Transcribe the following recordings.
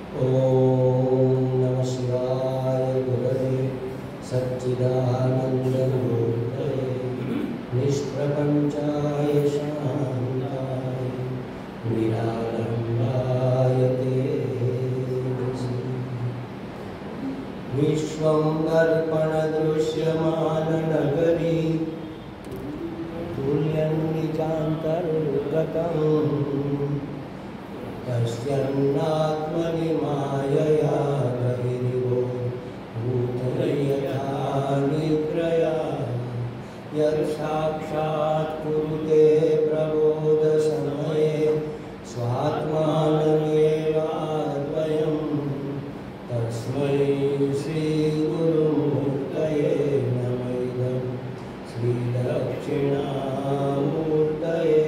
ओम नमः शिवाय गुरवे सच्चिदानन्दमूर्तये निष्प्रपञ्चाय शान्ताय निरालम्बाय तेजसे विश्वं दर्पणदृश्यमाननगरी तुल्यं निजान्तर्गतम् तस्यात्मनि मायया बहिर्गो भूतयथा निद्रया यत्साक्षात् कुरुते प्रबोधसमये स्वात्मानमेवाद्वयं तस्मै श्रीगुरुमूर्तये नमः इदं श्रीदक्षिणामूर्तये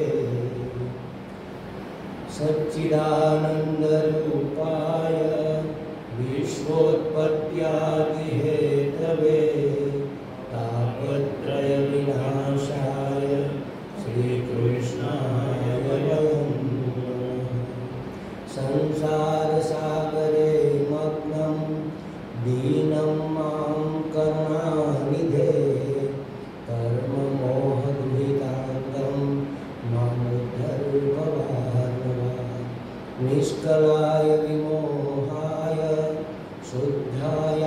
सच्चिदानन्दरूपाय विश्वोत्पत्त्यादिहेतवे तापत्रयविनाशाय श्रीकृष्णाय वयं नमः। संसारसागरे मग्नं दीनं मां करुणानिधे कर्ममोहगृहीताङ्गं मामुद्धर निष्कलाय विमोहाय शुद्धाय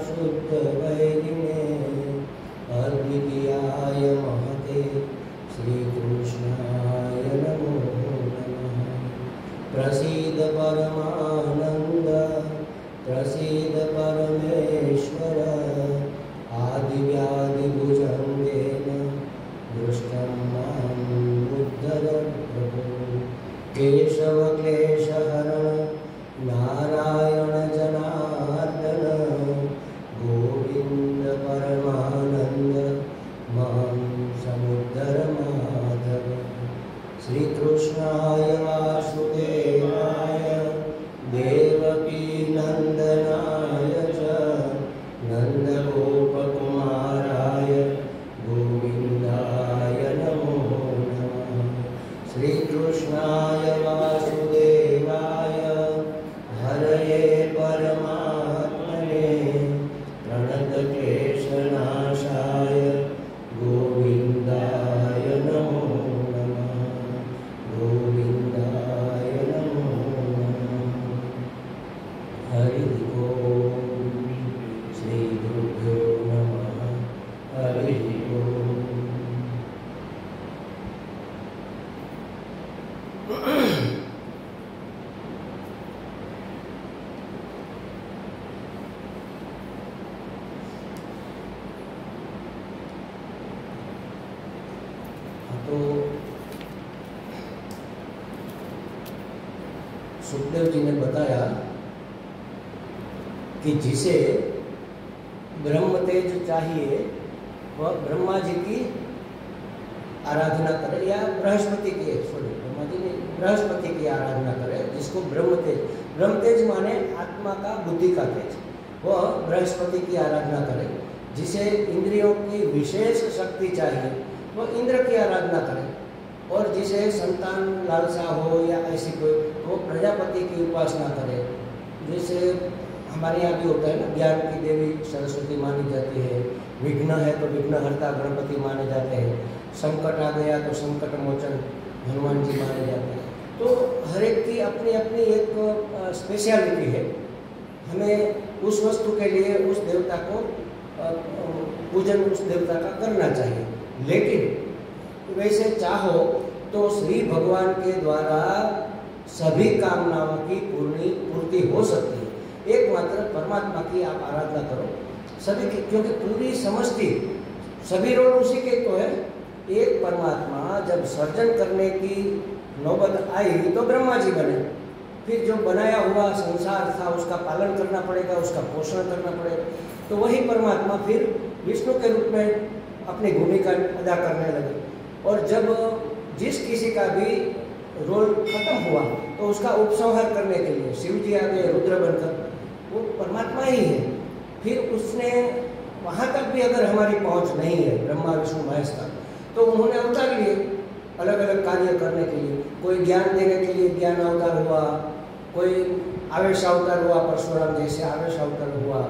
शुद्धवैरिणे अद्वितीयाय महते श्रीकृष्णाय नमो नमः। प्रसीद परमानन्द प्रसीद परमेश्वर आदिव्याधिभुजङ्गेन दृष्टं मां उद्धर प्रभो। केशव क्लेशहरण नारायण जनार्दन गोविंद परमानंद मां समुद्धर माधव। श्री कृष्णाय वासुदेवाय देवकी नंदनाय च नंदगोपकुमाराय गोविंदाय नमो नमः। श्री कृष्णाय वासुदेवाय हरये परमात्मने प्रणतक्लेशनाशाय गोविंदाय नमो नमः। गोविंदाय नमो नमः। हरि ओम। श्री गुरुभ्यो नमः। हरि ओम। तो सुखदेव जी ने बताया कि जिसे ब्रह्म तेज चाहिए वह ब्रह्मा जी की आराधना करे या बृहस्पति की ब्रह्मा जी ने बृहस्पति की आराधना करे। जिसको ब्रह्म तेज माने आत्मा का बुद्धि का तेज, वह बृहस्पति की आराधना करे। जिसे इंद्रियों की विशेष शक्ति चाहिए वह इंद्र की आराधना करे। और जिसे संतान लालसा हो या ऐसी कोई, वो प्रजापति की उपासना करे। जैसे हमारे यहाँ भी होता है ना, ज्ञान की देवी सरस्वती मानी जाती है, विघ्न है तो विघ्नहर्ता गणपति माने जाते हैं, संकट आ गया तो संकट मोचन हनुमान जी माने जाते हैं। तो हर एक की अपनी अपनी एक स्पेशलिटी है। हमें उस वस्तु के लिए उस देवता को पूजन उस देवता का करना चाहिए। लेकिन वैसे चाहो तो श्री भगवान के द्वारा सभी कामनाओं की पूर्ति हो सकती है। एकमात्र परमात्मा की आप आराधना करो सभी की, क्योंकि पूरी समष्टि सभी रोल उसी के तो है। एक परमात्मा जब सर्जन करने की नौबत आई तो ब्रह्मा जी बने। फिर जो बनाया हुआ संसार था उसका पालन करना पड़ेगा, उसका पोषण करना पड़ेगा। तो वही परमात्मा फिर विष्णु के रूप में अपनी भूमिका अदा करने लगे। और जब जिस किसी का भी रोल खत्म हुआ तो उसका उपसंहार करने के लिए शिव जी आ गए रुद्र बनकर। वो परमात्मा ही है। फिर उसने वहाँ तक भी अगर हमारी पहुँच नहीं है ब्रह्मा विष्णु महेश का, तो उन्होंने अवतार लिए अलग अलग कार्य करने के लिए। कोई ज्ञान देने के लिए ज्ञान अवतार हुआ, कोई आवेश अवतार हुआ परशुराम जैसे आवेश अवतार हुआ,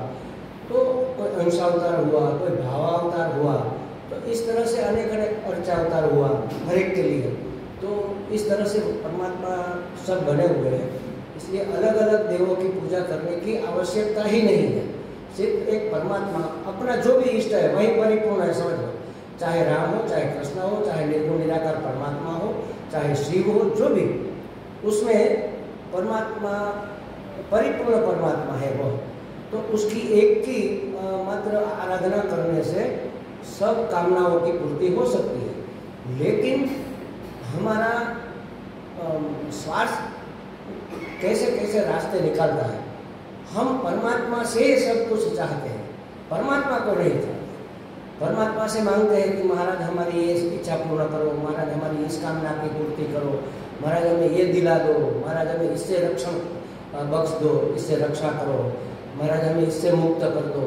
तो कोई अंशावतार हुआ, कोई भावावतार हुआ, तो इस तरह से अनेक अनेक अर्चावतार हुआ हर एक के लिए। तो इस तरह से परमात्मा सब बने हुए हैं, इसलिए अलग अलग देवों की पूजा करने की आवश्यकता ही नहीं है। सिर्फ एक परमात्मा अपना जो भी इष्ट है वही परिपूर्ण है, समझ लो। चाहे राम हो, चाहे कृष्ण हो, चाहे निर्गुण निराकार परमात्मा हो, चाहे शिव हो, जो भी, उसमें परमात्मा परिपूर्ण परमात्मा है वो। तो उसकी एक की मात्र आराधना करने से सब कामनाओं की पूर्ति हो सकती है। लेकिन हमारा स्वार्थ कैसे कैसे रास्ते निकालता है। हम परमात्मा से सब कुछ चाहते हैं, परमात्मा को नहीं चाहते। परमात्मा से मांगते हैं कि महाराज हमारी ये इच्छा पूर्ण करो, महाराज हमारी इस कामना की पूर्ति करो, महाराज हमें ये दिला दो, महाराज हमें इससे रक्षण बख्श दो, इससे रक्षा करो, महाराज हमें इससे मुक्त कर दो।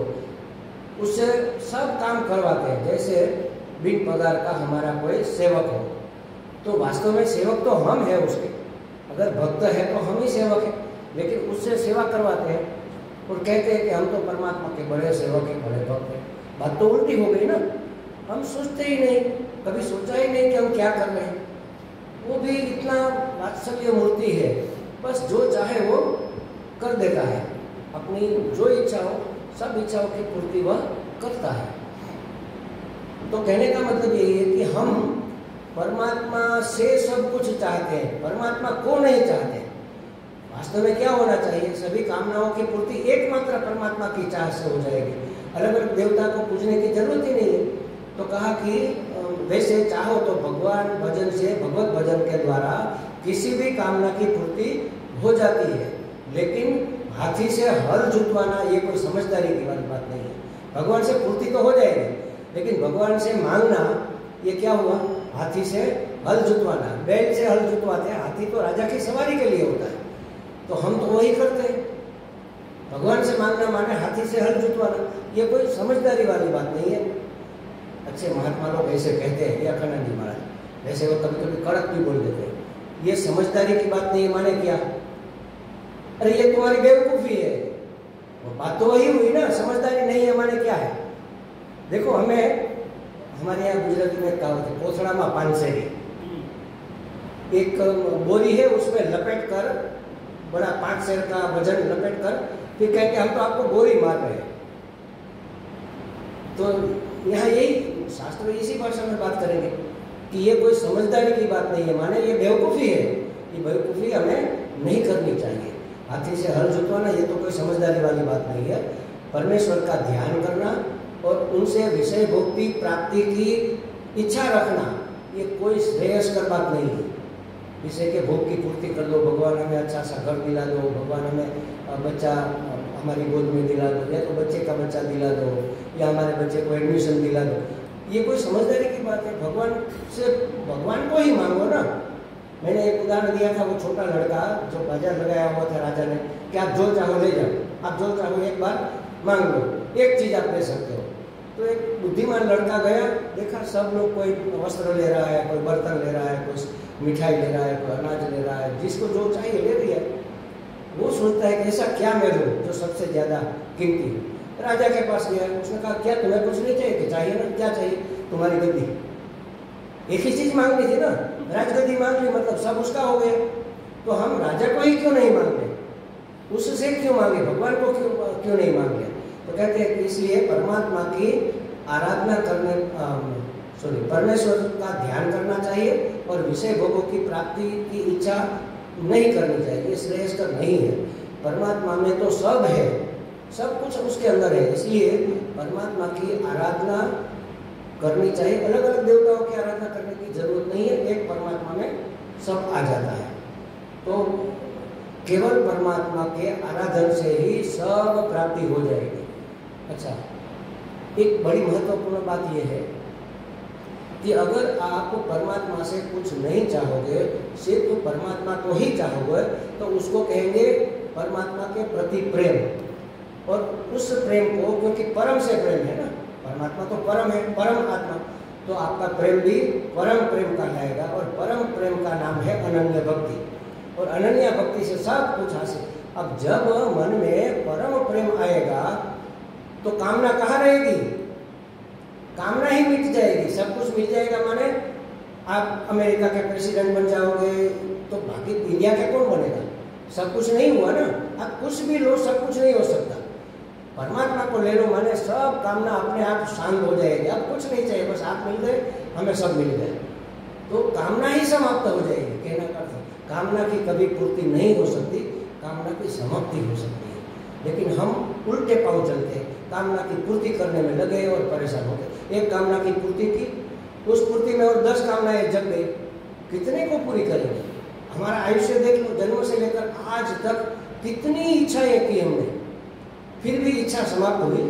उससे सब काम करवाते हैं, जैसे बिन पगार का हमारा कोई सेवक हो। तो वास्तव में सेवक तो हम हैं उसके, अगर भक्त है तो हम ही सेवक हैं, लेकिन उससे सेवा करवाते हैं और कहते हैं कि हम तो परमात्मा के बड़े सेवक हैं, बड़े भक्त हैं। बात तो उल्टी हो गई ना। हम सोचते ही नहीं, कभी सोचा ही नहीं कि हम क्या कर रहे हैं। वो भी इतना वात्सल्य मूर्ति है, बस जो चाहे वो कर देता है, अपनी जो इच्छा हो सब इच्छाओं की पूर्ति वह करता है। तो कहने का मतलब यही है कि हम परमात्मा से सब कुछ चाहते हैं, परमात्मा को नहीं चाहते। वास्तव में क्या होना चाहिए, सभी कामनाओं की पूर्ति एकमात्र परमात्मा की चाह से हो जाएगी। अलग अलग देवता को पूजने की जरूरत ही नहीं है। तो कहा कि वैसे चाहो तो भगवान भजन से, भगवत भजन के द्वारा किसी भी कामना की पूर्ति हो जाती है। लेकिन हाथी से हल जुतवाना ये कोई समझदारी की वाली बात नहीं है। भगवान से पूर्ति तो हो जाएगी, लेकिन भगवान से मांगना ये क्या हुआ, हाथी से हल जुतवाना। बैल से हल जुतवाते हैं, हाथी तो राजा की सवारी के लिए होता है, तो हम तो वही करते हैं। भगवान से मांगना माने हाथी से हल जुतवाना, ये कोई समझदारी वाली बात नहीं है। अच्छे महात्मा लोग ऐसे कहते हैं, ये अखंडानंद जी महाराज, वैसे वो कभी कभी कड़क भी बोल देते हैं, ये समझदारी की बात नहीं है, माने क्या, अरे ये तुम्हारी बेवकूफ़ी है। वो बात तो वही हुई ना, समझदारी नहीं है माने क्या है। देखो हमें, हमारे यहाँ गुजराती में कहावत है, पोथड़ा में पानसेरी। एक बोरी है, उसमें लपेट कर, बड़ा 5 सेर का वजन लपेट कर, फिर कहते हम तो आपको बोरी मार रहे हैं। तो यहाँ यही शास्त्र में इसी भाषा में बात करेंगे कि ये कोई समझदारी की बात नहीं है, माने ये बेवकूफ़ी है। ये बेवकूफ़ी हमें नहीं करनी चाहिए। हाथी से हल जुतवाना ये तो कोई समझदारी वाली बात नहीं है। परमेश्वर का ध्यान करना और उनसे विषय भोक्ति प्राप्ति की इच्छा रखना ये कोई श्रेयस्कर बात नहीं है। विषय के भोग की पूर्ति कर दो, भगवान हमें अच्छा सा घर दिला दो, भगवान हमें बच्चा हमारी गोद में दिला दो, या तो बच्चे का बच्चा दिला दो, या हमारे बच्चे को एडमिशन दिला दो, ये कोई समझदारी की बात है। भगवान से भगवान को ही मांगो ना। मैंने एक उदाहरण दिया था, वो छोटा लड़का जो बाजार लगाया हुआ था राजा ने, कि आप जो चाहो ले जाओ, आप जो चाहो एक बार मांग लो, एक चीज़ आप ले सकते हो। तो एक बुद्धिमान लड़का गया, देखा सब लोग कोई वस्त्र ले रहा है, कोई बर्तन ले रहा है, कोई मिठाई ले रहा है, कोई अनाज ले रहा है, जिसको जो चाहिए ले लिया। वो सोचता है कि ऐसा क्या मैं लूँ जो सबसे ज़्यादा कीमती है। राजा के पास गया, उसने कहा क्या तुम्हें कुछ नहीं चाहिए? कि चाहिए ना, क्या चाहिए? तुम्हारी गद्दी। एक ही चीज़ मांगनी थी ना, राजगद्दी मांग ली, मतलब सब उसका हो गया। तो हम राजा को ही क्यों नहीं मांगते, उससे क्यों मांगे, भगवान को क्यों नहीं मांगे? तो कहते हैं कि इसलिए परमात्मा की आराधना करने परमेश्वर का ध्यान करना चाहिए और विषय भोगों की प्राप्ति की इच्छा नहीं करनी चाहिए। ये श्रेयस्कर नहीं है। परमात्मा में तो सब है, सब कुछ उसके अंदर है, इसलिए परमात्मा की आराधना करनी चाहिए। अलग अलग देवताओं की आराधना करने की जरूरत नहीं है, एक परमात्मा में सब आ जाता है। तो केवल परमात्मा के आराधन से ही सब प्राप्ति हो जाएगी। अच्छा, एक बड़ी महत्वपूर्ण बात यह है कि अगर आप परमात्मा से कुछ नहीं चाहोगे, सिर्फ परमात्मा को ही चाहोगे, तो उसको कहेंगे परमात्मा के प्रति प्रेम। और उस प्रेम को, क्योंकि परम से प्रेम है ना, परमात्मा तो परम है, परम आत्मा, तो आपका प्रेम भी परम प्रेम कहलाएगा। और परम प्रेम का नाम है अनन्य भक्ति। और अनन्य भक्ति से सब कुछ हासिल, अब जब मन में परम प्रेम आएगा तो कामना कहाँ रहेगी? कामना ही मिट जाएगी। सब कुछ मिल जाएगा माने आप अमेरिका के प्रेसिडेंट बन जाओगे तो बाकी इंडिया के कौन बनेगा? सब कुछ नहीं हुआ ना। आप कुछ भी लो, सब कुछ नहीं हो सकता। परमात्मा को ले लो माने सब कामना अपने आप शांत हो जाएगी। अब कुछ नहीं चाहिए, बस आप मिल गए, हमें सब मिल गए, तो कामना ही समाप्त हो जाएगी। कहना का अर्थ, कामना की कभी पूर्ति नहीं हो सकती, कामना की समाप्ति हो सकती है। लेकिन हम उल्टे पांव चलते हैं, कामना की पूर्ति करने में लगे और परेशान हो गए। एक कामना की पूर्ति की, उस पूर्ति में और 10 कामनाएं जग गई, कितने को पूरी करेंगे? हमारा आयुष्य देख लो, जन्म से लेकर आज तक कितनी इच्छाएं की हमने, फिर भी इच्छा समाप्त हुई,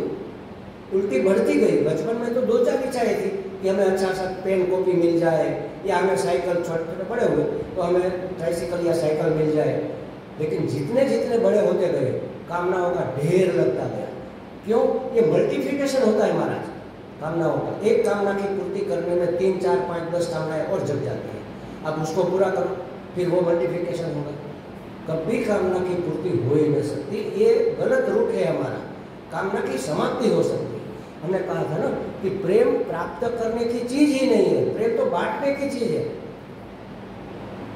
उल्टी बढ़ती गई। बचपन में तो 2-4 इच्छाएं थी कि हमें अच्छा सा पेन कॉपी मिल जाए, या हमें साइकिल, छोटे छोटे बड़े हुए तो हमें ट्राइसिकल या साइकिल मिल जाए। लेकिन जितने जितने बड़े होते गए कामनाओं का ढेर लगता गया। क्यों? ये मल्टीप्लिकेशन होता है महाराज कामनाओं का। एक कामना की पूर्ति करने में 3, 4, 5, 10 कामनाएं और जग जाती है। अब उसको पूरा करो, फिर वो मल्टीप्लिकेशन होगा। कभी कामना की पूर्ति हो ही नहीं सकती। ये गलत रूट है हमारा। कामना की समाप्ति हो सकती है। हमने कहा था ना कि प्रेम प्राप्त करने की चीज ही नहीं है, प्रेम तो बांटने की चीज है।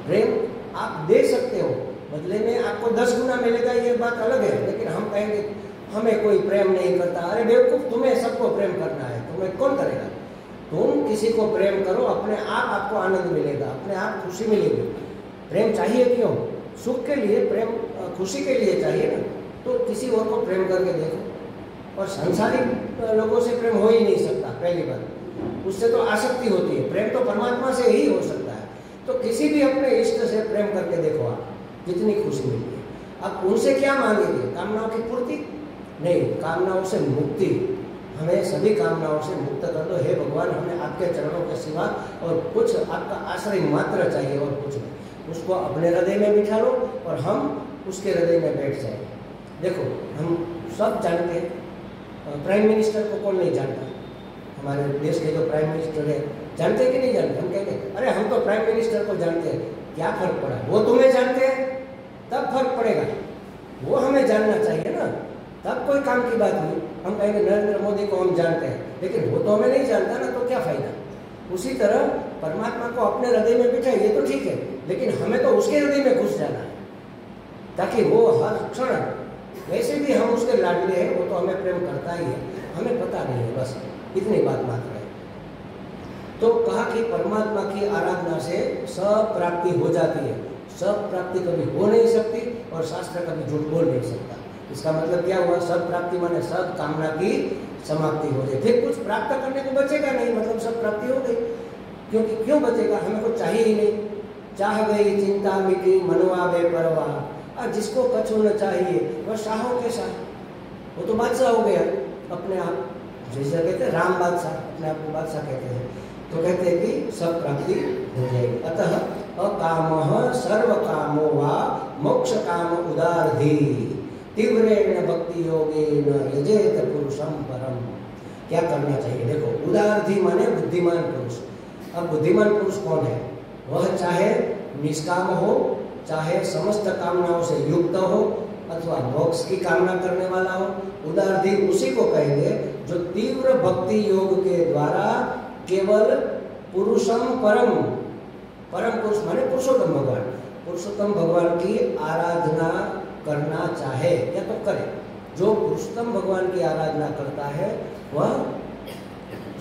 प्रेम आप दे सकते हो, बदले में आपको 10 गुना मिलेगा, ये बात अलग है। लेकिन हम कहेंगे हमें कोई प्रेम नहीं करता, अरे बेवकूफ, तुम्हें सबको प्रेम करना है, तुम्हें कौन करेगा? तुम किसी को प्रेम करो, अपने आप आपको आनंद मिलेगा, अपने आप खुशी मिलेगी। प्रेम चाहिए क्यों? सुख के लिए, प्रेम खुशी के लिए चाहिए ना। तो किसी और को प्रेम करके देखो। और सांसारिक लोगों से प्रेम हो ही नहीं सकता, पहली बात। उससे तो आसक्ति होती है, प्रेम तो परमात्मा से ही हो सकता है। तो किसी भी अपने इष्ट से प्रेम करके देखो आप, कितनी खुशी मिलती है। अब उनसे क्या मांगेंगे? कामनाओं की पूर्ति नहीं, कामनाओं से मुक्ति। हमें सभी कामनाओं से मुक्त कर दो हे भगवान, हमें आपके चरणों के सिवा और कुछ, आपका आश्रय मात्र चाहिए और कुछ नहीं। उसको अपने हृदय में बिठा लो और हम उसके हृदय में बैठ जाए। देखो, हम सब जानते हैं, प्राइम मिनिस्टर को कौन नहीं जानता? हमारे देश के जो प्राइम मिनिस्टर है, जानते हैं कि नहीं जानते? हम कहेंगे अरे हम तो प्राइम मिनिस्टर को जानते हैं, क्या फर्क पड़ा? वो तुम्हें जानते हैं तब फर्क पड़ेगा, वो हमें जानना चाहिए ना, तब कोई काम की बात हुई। हम कहेंगे नरेंद्र मोदी को हम जानते हैं, लेकिन वो तो हमें नहीं जानता ना, तो क्या फायदा? उसी तरह परमात्मा को अपने हृदय में बिठाए, ये तो ठीक है, लेकिन हमें तो उसके हृदय में घुस जाना है, ताकि वो हर क्षण, वैसे भी हम उसके लाडले हैं, वो तो हमें प्रेम करता ही है, हमें पता नहीं है, बस इतनी बात मात्र है। तो कहा कि परमात्मा की आराधना से सब प्राप्ति हो जाती है। सब प्राप्ति कभी हो नहीं सकती और शास्त्र कभी झूठ बोल नहीं सकता। इसका मतलब क्या हुआ? सब प्राप्ति माने सब कामना की समाप्ति हो जाए, फिर कुछ प्राप्त करने को बचेगा नहीं, मतलब सब प्राप्ति हो गई। क्योंकि क्यों बचेगा? हमें कुछ चाहिए ही नहीं। चाह गई चिंता मिटी मनवा बेपरवाह, और जिसको कछु न चाहिए वह शाहों के शाह, वो तो बादशाह हो गया अपने आप। जैसे कहते हैं राम बादशाह, अपने आप को बादशाह कहते हैं। तो कहते हैं कि सब प्राप्ति हो जाएगी। अतः अकामः सर्व कामो वा मोक्ष काम उदारधी तीव्रेण भक्ति योगेन यजेत पुरुषम परम। क्या करना चाहिए? देखो, उदारधी माने बुद्धिमान पुरुष। अब बुद्धिमान पुरुष कौन है? वह चाहे निष्काम हो, चाहे समस्त कामनाओं से युक्त हो, अथवा मोक्ष की कामना करने वाला हो। उदारधी उसी को कहेंगे जो तीव्र भक्ति योग के द्वारा केवल पुरुषम परम, परम पुरुष माने पुरुषोत्तम भगवान, पुरुषोत्तम भगवान की आराधना करना चाहे या तो करे। जो पुरुषोत्तम भगवान की आराधना करता है वह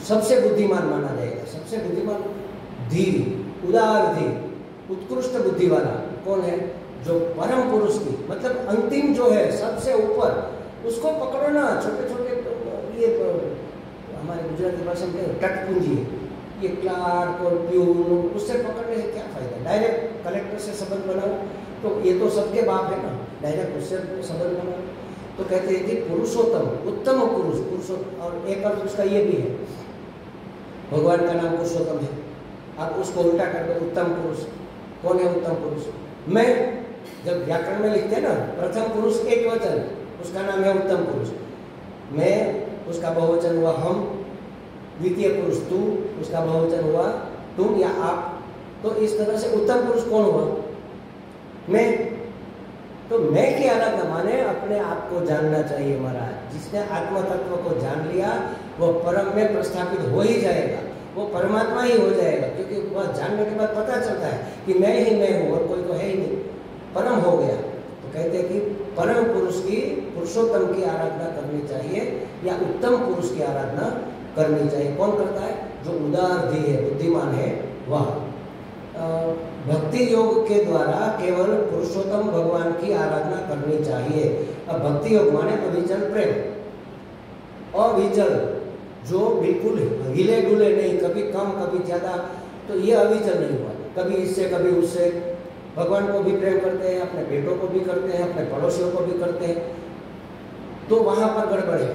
सबसे बुद्धिमान माना जाएगा। सबसे बुद्धिमान धीर, उदार धीर, उत्कृष्ट बुद्धि वाला कौन है? जो परम पुरुष की, मतलब अंतिम जो है, सबसे ऊपर, उसको पकड़ो ना। छोटे छोटे ये हमारे गुजराती भाषा में टटपुंजी है, ये क्लार्क और प्यून, उससे पकड़ने से क्या फायदा? डायरेक्ट कलेक्टर से संबंध बनाओ, तो ये तो सबके बाप है ना, डायरेक्ट उससे संबंध बनाओ। तो कहते हैं कि पुरुषोत्तम, उत्तम पुरुष, पुरुषोत्तम। और एक अर्थ उसका ये भी है, भगवान का नाम पुरुषोत्तम है, आप उसको उल्टा कर दो, उत्तम पुरुष। कौन है उत्तम पुरुष? मैं, जब व्याकरण में लिखते हैं ना, प्रथम पुरुष एक वचन, उसका नाम है उत्तम पुरुष। मैं, उसका बहुवचन हुआ हम। द्वितीय पुरुष तू, उसका बहुवचन हुआ तुम या आप। तो इस तरह से उत्तम पुरुष कौन हुआ? मैं। तो मैं की आराधना माने अपने आप को जानना चाहिए महाराज। जिसने आत्म तत्व को जान लिया वो परम में प्रस्थापित हो ही जाएगा, वो परमात्मा ही हो जाएगा, क्योंकि वह जानने के बाद पता चलता है कि मैं ही मैं हूँ और कोई तो है ही नहीं, परम हो गया। तो कहते हैं कि परम पुरुष की, पुरुषोत्तम की आराधना करनी चाहिए या उत्तम पुरुष की आराधना करनी चाहिए। कौन करता है? जो उदार धी है, बुद्धिमान है वह। भक्ति योग के द्वारा केवल पुरुषोत्तम भगवान की आराधना करनी चाहिए। अब भक्ति योग माने अविचल प्रेम, अविचल, जो बिल्कुल हिले डुले नहीं, कभी कम कभी ज्यादा, तो ये अविचल नहीं हुआ, कभी इससे कभी उससे। भगवान को भी प्रेम करते हैं, अपने बेटों को भी करते हैं, अपने पड़ोसियों को भी करते हैं, तो वहां पर गड़बड़ है।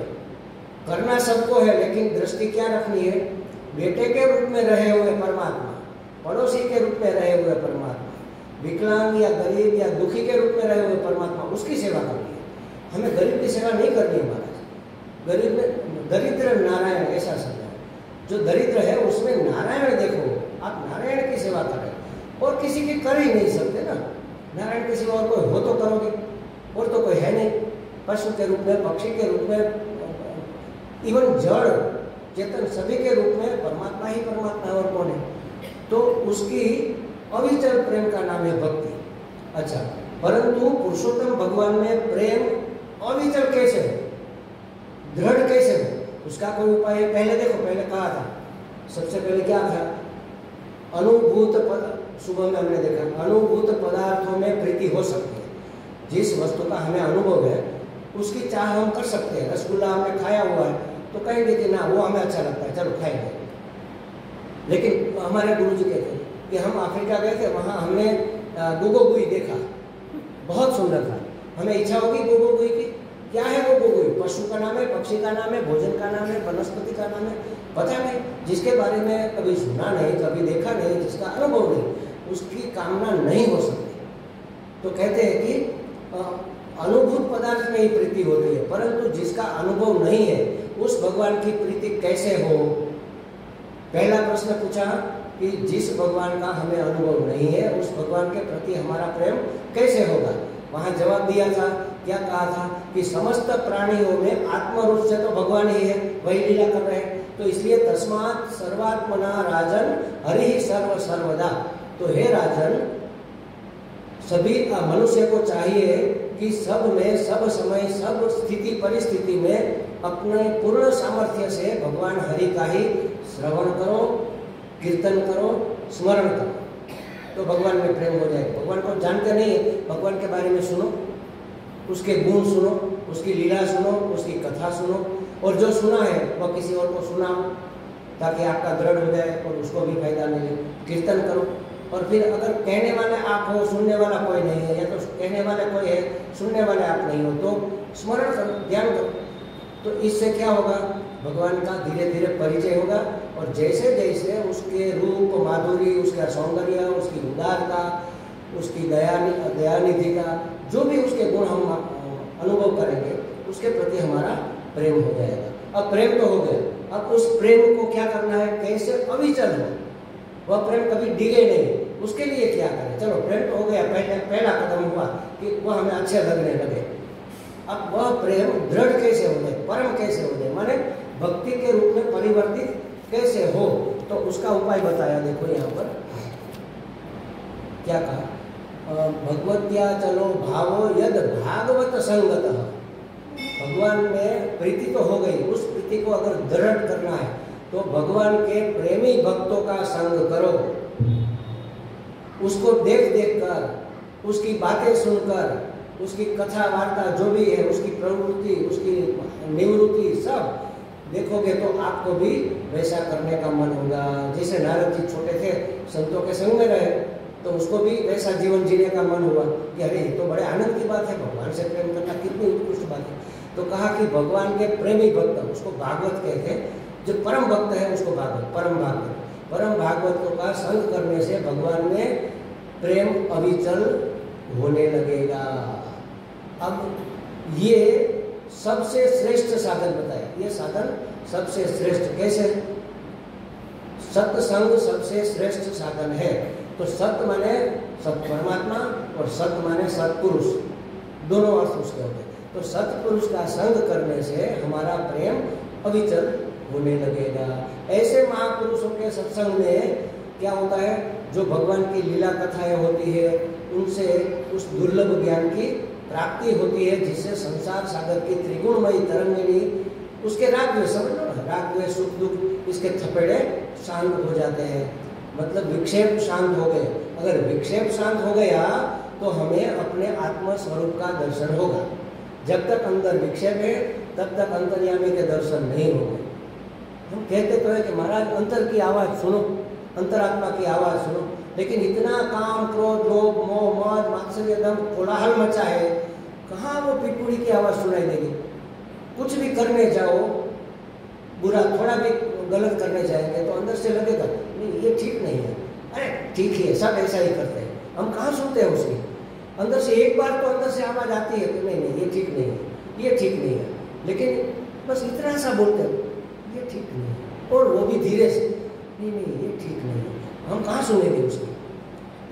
करना सबको है, लेकिन दृष्टि क्या रखनी है? बेटे के रूप में रहे हुए परमात्मा, पड़ोसी के रूप में रहे हुए परमात्मा, विकलांग या गरीब या दुखी के रूप में रहे हुए परमात्मा, उसकी सेवा करनी है। हमें गरीब की सेवा नहीं करनी है महाराज। गरीब में दरिद्र नारायण ऐसा शब्द है, जो दरिद्र है उसमें नारायण देखो, आप नारायण की सेवा करें, और किसी की कर ही नहीं सकते ना। नारायण की सेवा और कोई हो तो करोगे, और तो कोई है नहीं। पशु के रूप में, पक्षी के रूप में, इवन जड़ चेतन सभी के रूप में परमात्मा ही परमात्मा है, और कौन है? तो उसकी अविचल प्रेम का नाम है भक्ति। अच्छा, परंतु पुरुषोत्तम भगवान में प्रेम अविचल कैसे है, दृढ़ कैसे है, उसका कोई उपाय है? पहले देखो, पहले कहा था, सबसे पहले क्या था? अनुभूत पद, सुबह में हमने देखा, अनुभूत पदार्थों में प्रीति हो सकती है। जिस वस्तु का हमें अनुभव है उसकी चाह हम कर सकते हैं। रसगुल्ला हमने खाया हुआ है तो कहेंगे कि ना वो हमें अच्छा लगता है, चलो खाएंगे। लेकिन हमारे गुरु जी कहते हैं कि हम अफ्रीका गए थे, वहाँ हमने गोगोगुई देखा, बहुत सुंदर था। हमें इच्छा होगी गोगोगुई की। क्या है गोगोगुई? पशु का नाम है, पक्षी का नाम है, भोजन का नाम है, वनस्पति का नाम है, पता नहीं, जिसके बारे में कभी सुना नहीं, कभी देखा नहीं, जिसका अनुभव नहीं, उसकी कामना नहीं हो सकती। तो कहते हैं कि अनुभूत पदार्थ में ही प्रीति होती है, परंतु जिसका अनुभव नहीं है उस भगवान की प्रीति कैसे हो? पहला प्रश्न पूछा कि जिस भगवान का हमें अनुभव नहीं है उस भगवान के प्रति हमारा प्रेम कैसे होगा? वहां जवाब दिया था, क्या कहा था कि समस्त प्राणियों में आत्म रूप से तो भगवान ही है, वही लीला कर रहे हैं, तो इसलिए तस्मात् सर्वात्मना राजन हरि सर्व सर्वदा। तो हे राजन, सभी मनुष्य को चाहिए कि सब में, सब समय, सब स्थिति परिस्थिति में अपने पूर्ण सामर्थ्य से भगवान हरि का ही श्रवण करो, कीर्तन करो, स्मरण करो, तो भगवान में प्रेम हो जाएगा। भगवान को जानते नहीं, भगवान के बारे में सुनो, उसके गुण सुनो, उसकी लीला सुनो, उसकी कथा सुनो, और जो सुना है वह किसी और को सुनाओ, ताकि आपका दृढ़ हो जाए और उसको भी फायदा मिले। कीर्तन करो, और फिर अगर कहने वाले आप हो, सुनने वाला कोई नहीं है, या तो कहने वाले कोई है, सुनने वाले आप नहीं हो, तो स्मरण करो, ध्यान करो। तो इससे क्या होगा? भगवान का धीरे धीरे परिचय होगा, और जैसे जैसे उसके रूप माधुरी, उसका सौंदर्य, उसकी उदारता, उसकी दयानिधि का जो भी उसके गुण हम अनुभव करेंगे, उसके प्रति हमारा प्रेम हो जाएगा। अब प्रेम तो हो गया, अब उस प्रेम को क्या करना है? कैसे अविचल हो, वह प्रेम कभी डिगे नहीं, उसके लिए क्या करें? चलो प्रेम तो हो गया, पहला कदम हुआ कि वह हमें अच्छे लगने लगे। अब वह प्रेम दृढ़ कैसे हो जाए, परम कैसे हो जाए, माने भक्ति के रूप में परिवर्तित कैसे हो? तो उसका उपाय बताया। देखो यहाँ पर क्या कहा, भगवत्या चलो भावो यद भागवत संगत। भगवान में प्रीति तो हो गई, उस प्रीति को अगर दृढ़ करना है तो भगवान के प्रेमी भक्तों का संग करो, उसको देख देख कर, उसकी बातें सुनकर, उसकी कथा वार्ता जो भी है, उसकी प्रवृत्ति, उसकी निवृत्ति सब देखोगे तो आपको भी वैसा करने का मन होगा। जैसे नारद जी छोटे थे, संतों के संग में रहे, तो उसको भी वैसा जीवन जीने का मन हुआ कि अरे ये तो बड़े आनंद की बात है, भगवान से प्रेम करना कितनी उत्कृष्ट बात है। तो कहा कि भगवान के प्रेमी भक्त, उसको भागवत कहते हैं, जो परम भक्त है उसको भागवत, परम भागवत, परम भागवतों का संग करने से भगवान में प्रेम अविचल होने लगेगा। अब ये सबसे श्रेष्ठ साधन बताया, ये साधन सबसे श्रेष्ठ कैसे? सत्संग सबसे श्रेष्ठ साधन है। तो सत्य माने सत परमात्मा और सत्य माने सत्पुरुष, दोनों अर्थ उसके होते हैं। तो सत्पुरुष का संग करने से हमारा प्रेम अविचल होने लगेगा। ऐसे महापुरुषों के सत्संग में क्या होता है, जो भगवान की लीला कथाएं होती है उनसे उस दुर्लभ ज्ञान की प्राप्ति होती है, जिससे संसार सागर की त्रिगुणमयी तरंगिणी उसके राग द्वेष, समझ लो ना, राग द्वेष सुख दुख इसके थपेड़े शांत हो जाते हैं। मतलब विक्षेप शांत हो गए। अगर विक्षेप शांत हो गया तो हमें अपने आत्म स्वरूप का दर्शन होगा। जब तक अंदर विक्षेप है तब तक अंतर्यामी के दर्शन नहीं होंगे। हम कहते तो है कि महाराज अंतर की आवाज़ सुनो, अंतरात्मा की आवाज़ सुनो, लेकिन इतना काम क्रोध लोभ मोह मद मात्सर्य दम कोलाहल मचा है, कहाँ वो पिपुड़ी की आवाज़ सुनाई देगी। कुछ भी करने जाओ बुरा, थोड़ा भी गलत करने जाएंगे तो अंदर से लगेगा नहीं ये ठीक नहीं है, अरे ठीक ही है, सब ऐसा ही करते हैं। हम कहाँ सुनते हैं उसकी, अंदर से एक बार तो अंदर से आवाज़ आती है कि नहीं नहीं ये ठीक नहीं है, ये ठीक नहीं है, लेकिन बस इतना सा बोलते हैं ये ठीक नहीं है, और वो भी धीरे से नहीं नहीं ये ठीक नहीं है। हम कहाँ सुनेंगे उसकी?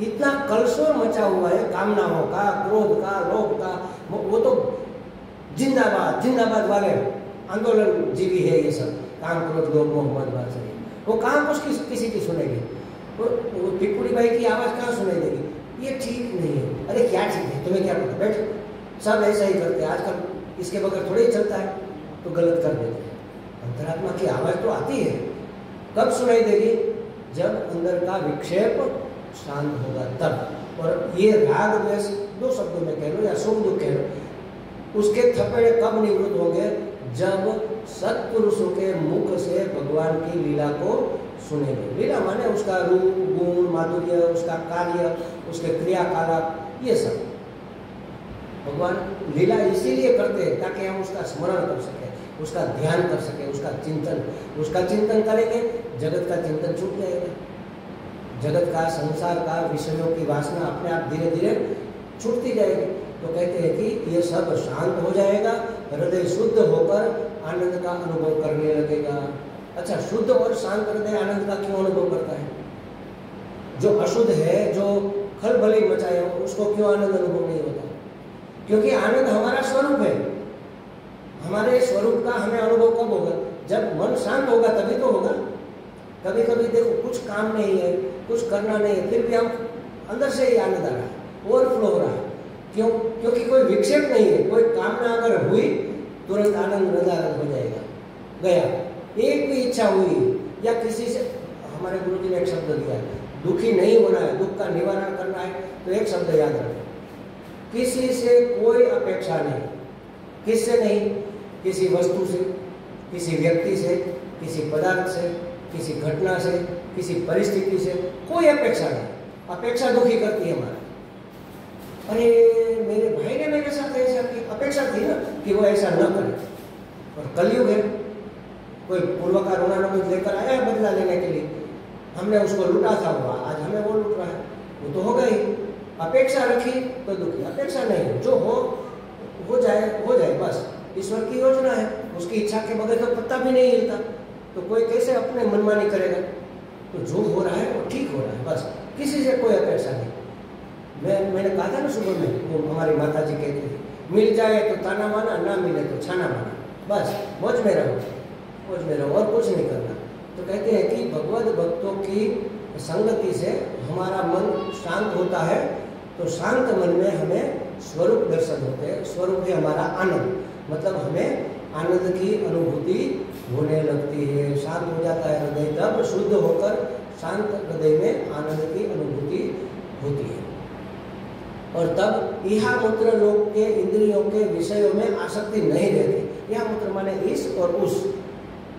इतना कलशोर मचा हुआ है कामनाओं का, क्रोध का, लोभ का। वो तो जिंदाबाद जिंदाबाद वाले आंदोलन जीवी है ये सब, काम क्रोध लोभ मोह मद मात्सर्य। वो कहाँ कुछ किसी की सुनेगी? वो पिपुड़ी बाई की आवाज़ कहाँ सुनाई देगी? ये ठीक नहीं है, अरे क्या ठीक है, तुम्हें क्या पता, बैठो, सब ऐसा ही करते हैं आजकल, इसके बगैर थोड़े ही चलता है, तो गलत कर देते हैं। अंतरात्मा की आवाज़ तो आती है, कब सुनाई देगी? जब अंदर का विक्षेप शांत होगा तब। और ये राग द्वेष दो शब्दों में कह लो या सुख दुख कह लो, उसके थपेड़े कब निवृत्त होंगे? जब सत्पुरुषों के मुख से भगवान की लीला को सुनेंगे। लीला माने उसका रूप गुण माधुर्य, उसका कार्य, उसके क्रियाकलाप, ये सब भगवान लीला इसीलिए करते हैं ताकि हम उसका स्मरण कर सकें, उसका ध्यान कर सकें, उसका चिंतन करेंगे, जगत का चिंतन छूट जाएगा। जगत का, संसार का, विषयों की वासना अपने आप धीरे धीरे छूटती जाएगी। तो कहते हैं कि ये सब शांत हो जाएगा, हृदय शुद्ध होकर आनंद का अनुभव करने लगेगा। अच्छा, शुद्ध और शांत हृदय आनंद का क्यों अनुभव करता है? जो अशुद्ध है, जो खलबली मचाए उसको क्यों आनंद अनुभव नहीं होता? क्योंकि आनंद हमारा स्वरूप है। हमारे स्वरूप का हमें अनुभव कब होगा? जब मन शांत होगा तभी तो होगा। कभी कभी देखो कुछ काम नहीं है, कुछ करना नहीं है, फिर भी हम अंदर से ही आनंद आ रहा है, ओवरफ्लो हो रहा है। क्यों? क्योंकि कोई विक्षेप नहीं है। कोई कामना अगर हुई तुरंत आनंद नदानंद हो जाएगा, गया। एक भी इच्छा हुई या किसी से, हमारे गुरु जी ने एक शब्द दिया है, दुखी नहीं होना है, दुख का निवारण करना है, तो एक शब्द याद रखो, किसी से कोई अपेक्षा नहीं। किससे नहीं? किसी वस्तु से, किसी व्यक्ति से, किसी पदार्थ से, किसी घटना से, किसी परिस्थिति से कोई अपेक्षा नहीं। अपेक्षा दुखी करती है हमारा। अरे मेरे भाई ने मेरे साथ ऐसा की, अपेक्षा थी ना कि वो ऐसा न करे। और कलयुग है, कोई पूर्व का ऋणानुबंध लेकर आया है बदला लेने के लिए, हमने उसको लूटा था, हुआ आज हमें वो लूट रहा है, वो तो हो गई। अपेक्षा रखी तो दुखी, अपेक्षा नहीं, जो हो जाए बस। ईश्वर की योजना है, उसकी इच्छा के बगैर तो पत्ता भी नहीं हिलता, तो कोई कैसे अपने मनमानी करेगा? तो जो हो रहा है वो ठीक हो रहा है, बस, किसी से कोई अपेक्षा नहीं। मैंने कहा था ना सुबह में, वो हमारी माता जी कहती थी, मिल जाए तो ताना माना, ना मिले तो छाना माना, बस मौज में रहो और कुछ नहीं करना। तो कहते हैं कि भगवत भक्तों की संगति से हमारा मन शांत होता है, तो शांत मन में हमें स्वरूप दर्शन होते हैं। स्वरूप है हमारा आनंद, मतलब हमें आनंद की अनुभूति होने लगती है। शांत हो जाता है हृदय, तब शुद्ध होकर शांत हृदय में आनंद की अनुभूति होती है। और तब इहा मूत्र लोक के इंद्रियों के विषयों में आसक्ति नहीं रहती। यह मूत्र माने इस और उस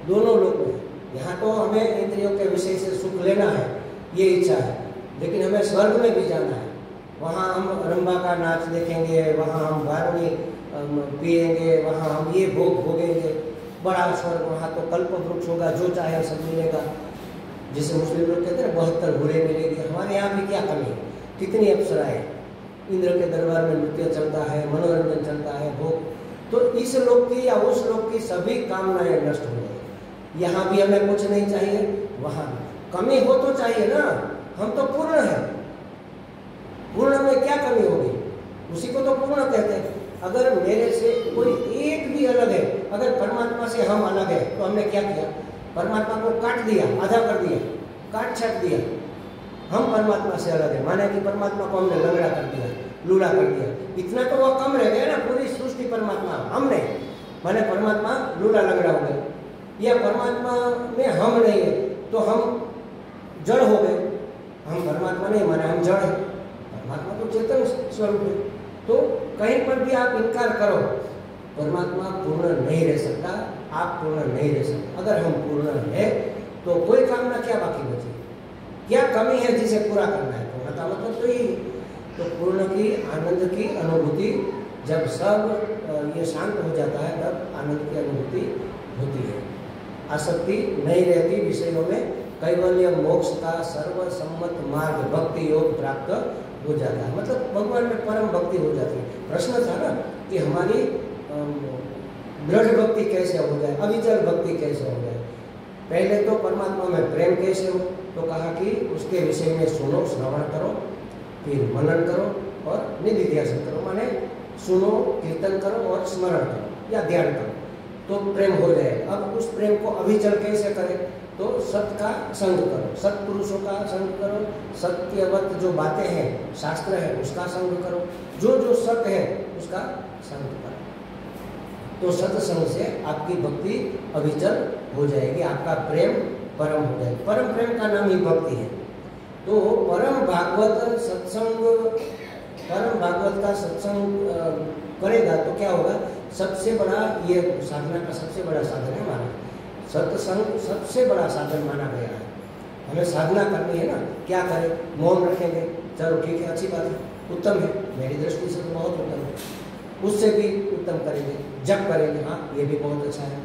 दोनों लोक में। यहाँ तो हमें इंद्रियों के विषय से सुख लेना है, ये इच्छा है, लेकिन हमें स्वर्ग में भी जाना है। वहाँ हम रंबा का नाच देखेंगे, वहाँ हम वारुणी पिएंगे, वहाँ हम ये भोग भोगेंगे, बड़ा स्वर्ग, वहाँ तो कल्प वृक्ष होगा, जो चाहे सब मिलेगा। जिसे मुस्लिम लोग कहते हैं 72 हुरें मिलेगी। हमारे यहाँ भी क्या कमी है? कितनी अप्सराएं, इंद्र के दरबार में नृत्य चलता है, मनोरंजन चलता है, भोग। तो इस लोक की या उस लोक की सभी कामनाएं नष्ट हो जाएगी। यहाँ भी हमें कुछ नहीं चाहिए, वहाँ भी कमी हो तो चाहिए ना, हम तो पूर्ण है। पूर्ण में क्या कमी होगी? उसी को तो पूर्ण कहते हैं। अगर मेरे से कोई एक भी अलग है, अगर परमात्मा से हम अलग है तो हमने क्या किया? परमात्मा को काट दिया, आधा कर दिया, काट छाट दिया। हम परमात्मा से अलग है, माने कि परमात्मा को हमने लंगड़ा कर दिया, लूला कर दिया। इतना तो वह कम रह गया ना, पूरी सृष्टि परमात्मा, हमने माने परमात्मा लूला लंगड़ा हो गया। या परमात्मा में हम नहीं है तो हम जड़ हो गए। हम परमात्मा नहीं माने हम जड़ है, परमात्मा तो चेतन स्वरूप है। तो कहीं पर भी आप इनकार करो, परमात्मा पूर्ण नहीं रह सकता, आप पूर्ण नहीं रह सकते। अगर हम पूर्ण है तो कोई कामना क्या बाकी बची, क्या कमी है जिसे पूरा करना है? पूर्णता मतलब तो यही। तो पूर्ण की आनंद की अनुभूति, जब सब ये शांत हो जाता है तब आनंद की अनुभूति होती है। आसक्ति नहीं रहती विषयों में, कैवल्य मोक्ष का सर्वसम्मत मार्ग भक्ति योग प्राप्त हो जाता है। मतलब भगवान में परम भक्ति हो जाती है। प्रश्न था ना कि हमारी दृढ़ भक्ति कैसे हो जाए, अविचल भक्ति कैसे हो जाए। पहले तो परमात्मा में प्रेम कैसे हो, तो कहा कि उसके विषय में सुनो, श्रवण करो, फिर मनन करो और निधिध्यासन करो, माने सुनो, कीर्तन करो और स्मरण करो या ध्यान करो तो प्रेम हो जाए। अब उस प्रेम को अविचल कैसे करें? तो सत्य का संग करो, सत्पुरुषों का संग करो, सत्यवत जो बातें हैं, शास्त्र है उसका संग करो, जो जो सत्य है उसका संग करो। तो सत्संग से आपकी भक्ति अविचल हो जाएगी, आपका प्रेम परम हो जाएगा। परम प्रेम का नाम ही भक्ति है। तो परम भागवत सत्संग, परम भागवत का सत्संग करेगा तो क्या होगा? सबसे बड़ा ये साधना का सबसे बड़ा साधन है हमारा सत्संग, सबसे बड़ा साधन माना गया है। हमें साधना करनी है ना, क्या करें? मौन रखेंगे, चलो ठीक है, अच्छी बात है, उत्तम है, मेरी दृष्टि से तो बहुत उत्तम है। उससे भी उत्तम करेंगे, जप करेंगे, हाँ ये भी बहुत अच्छा है,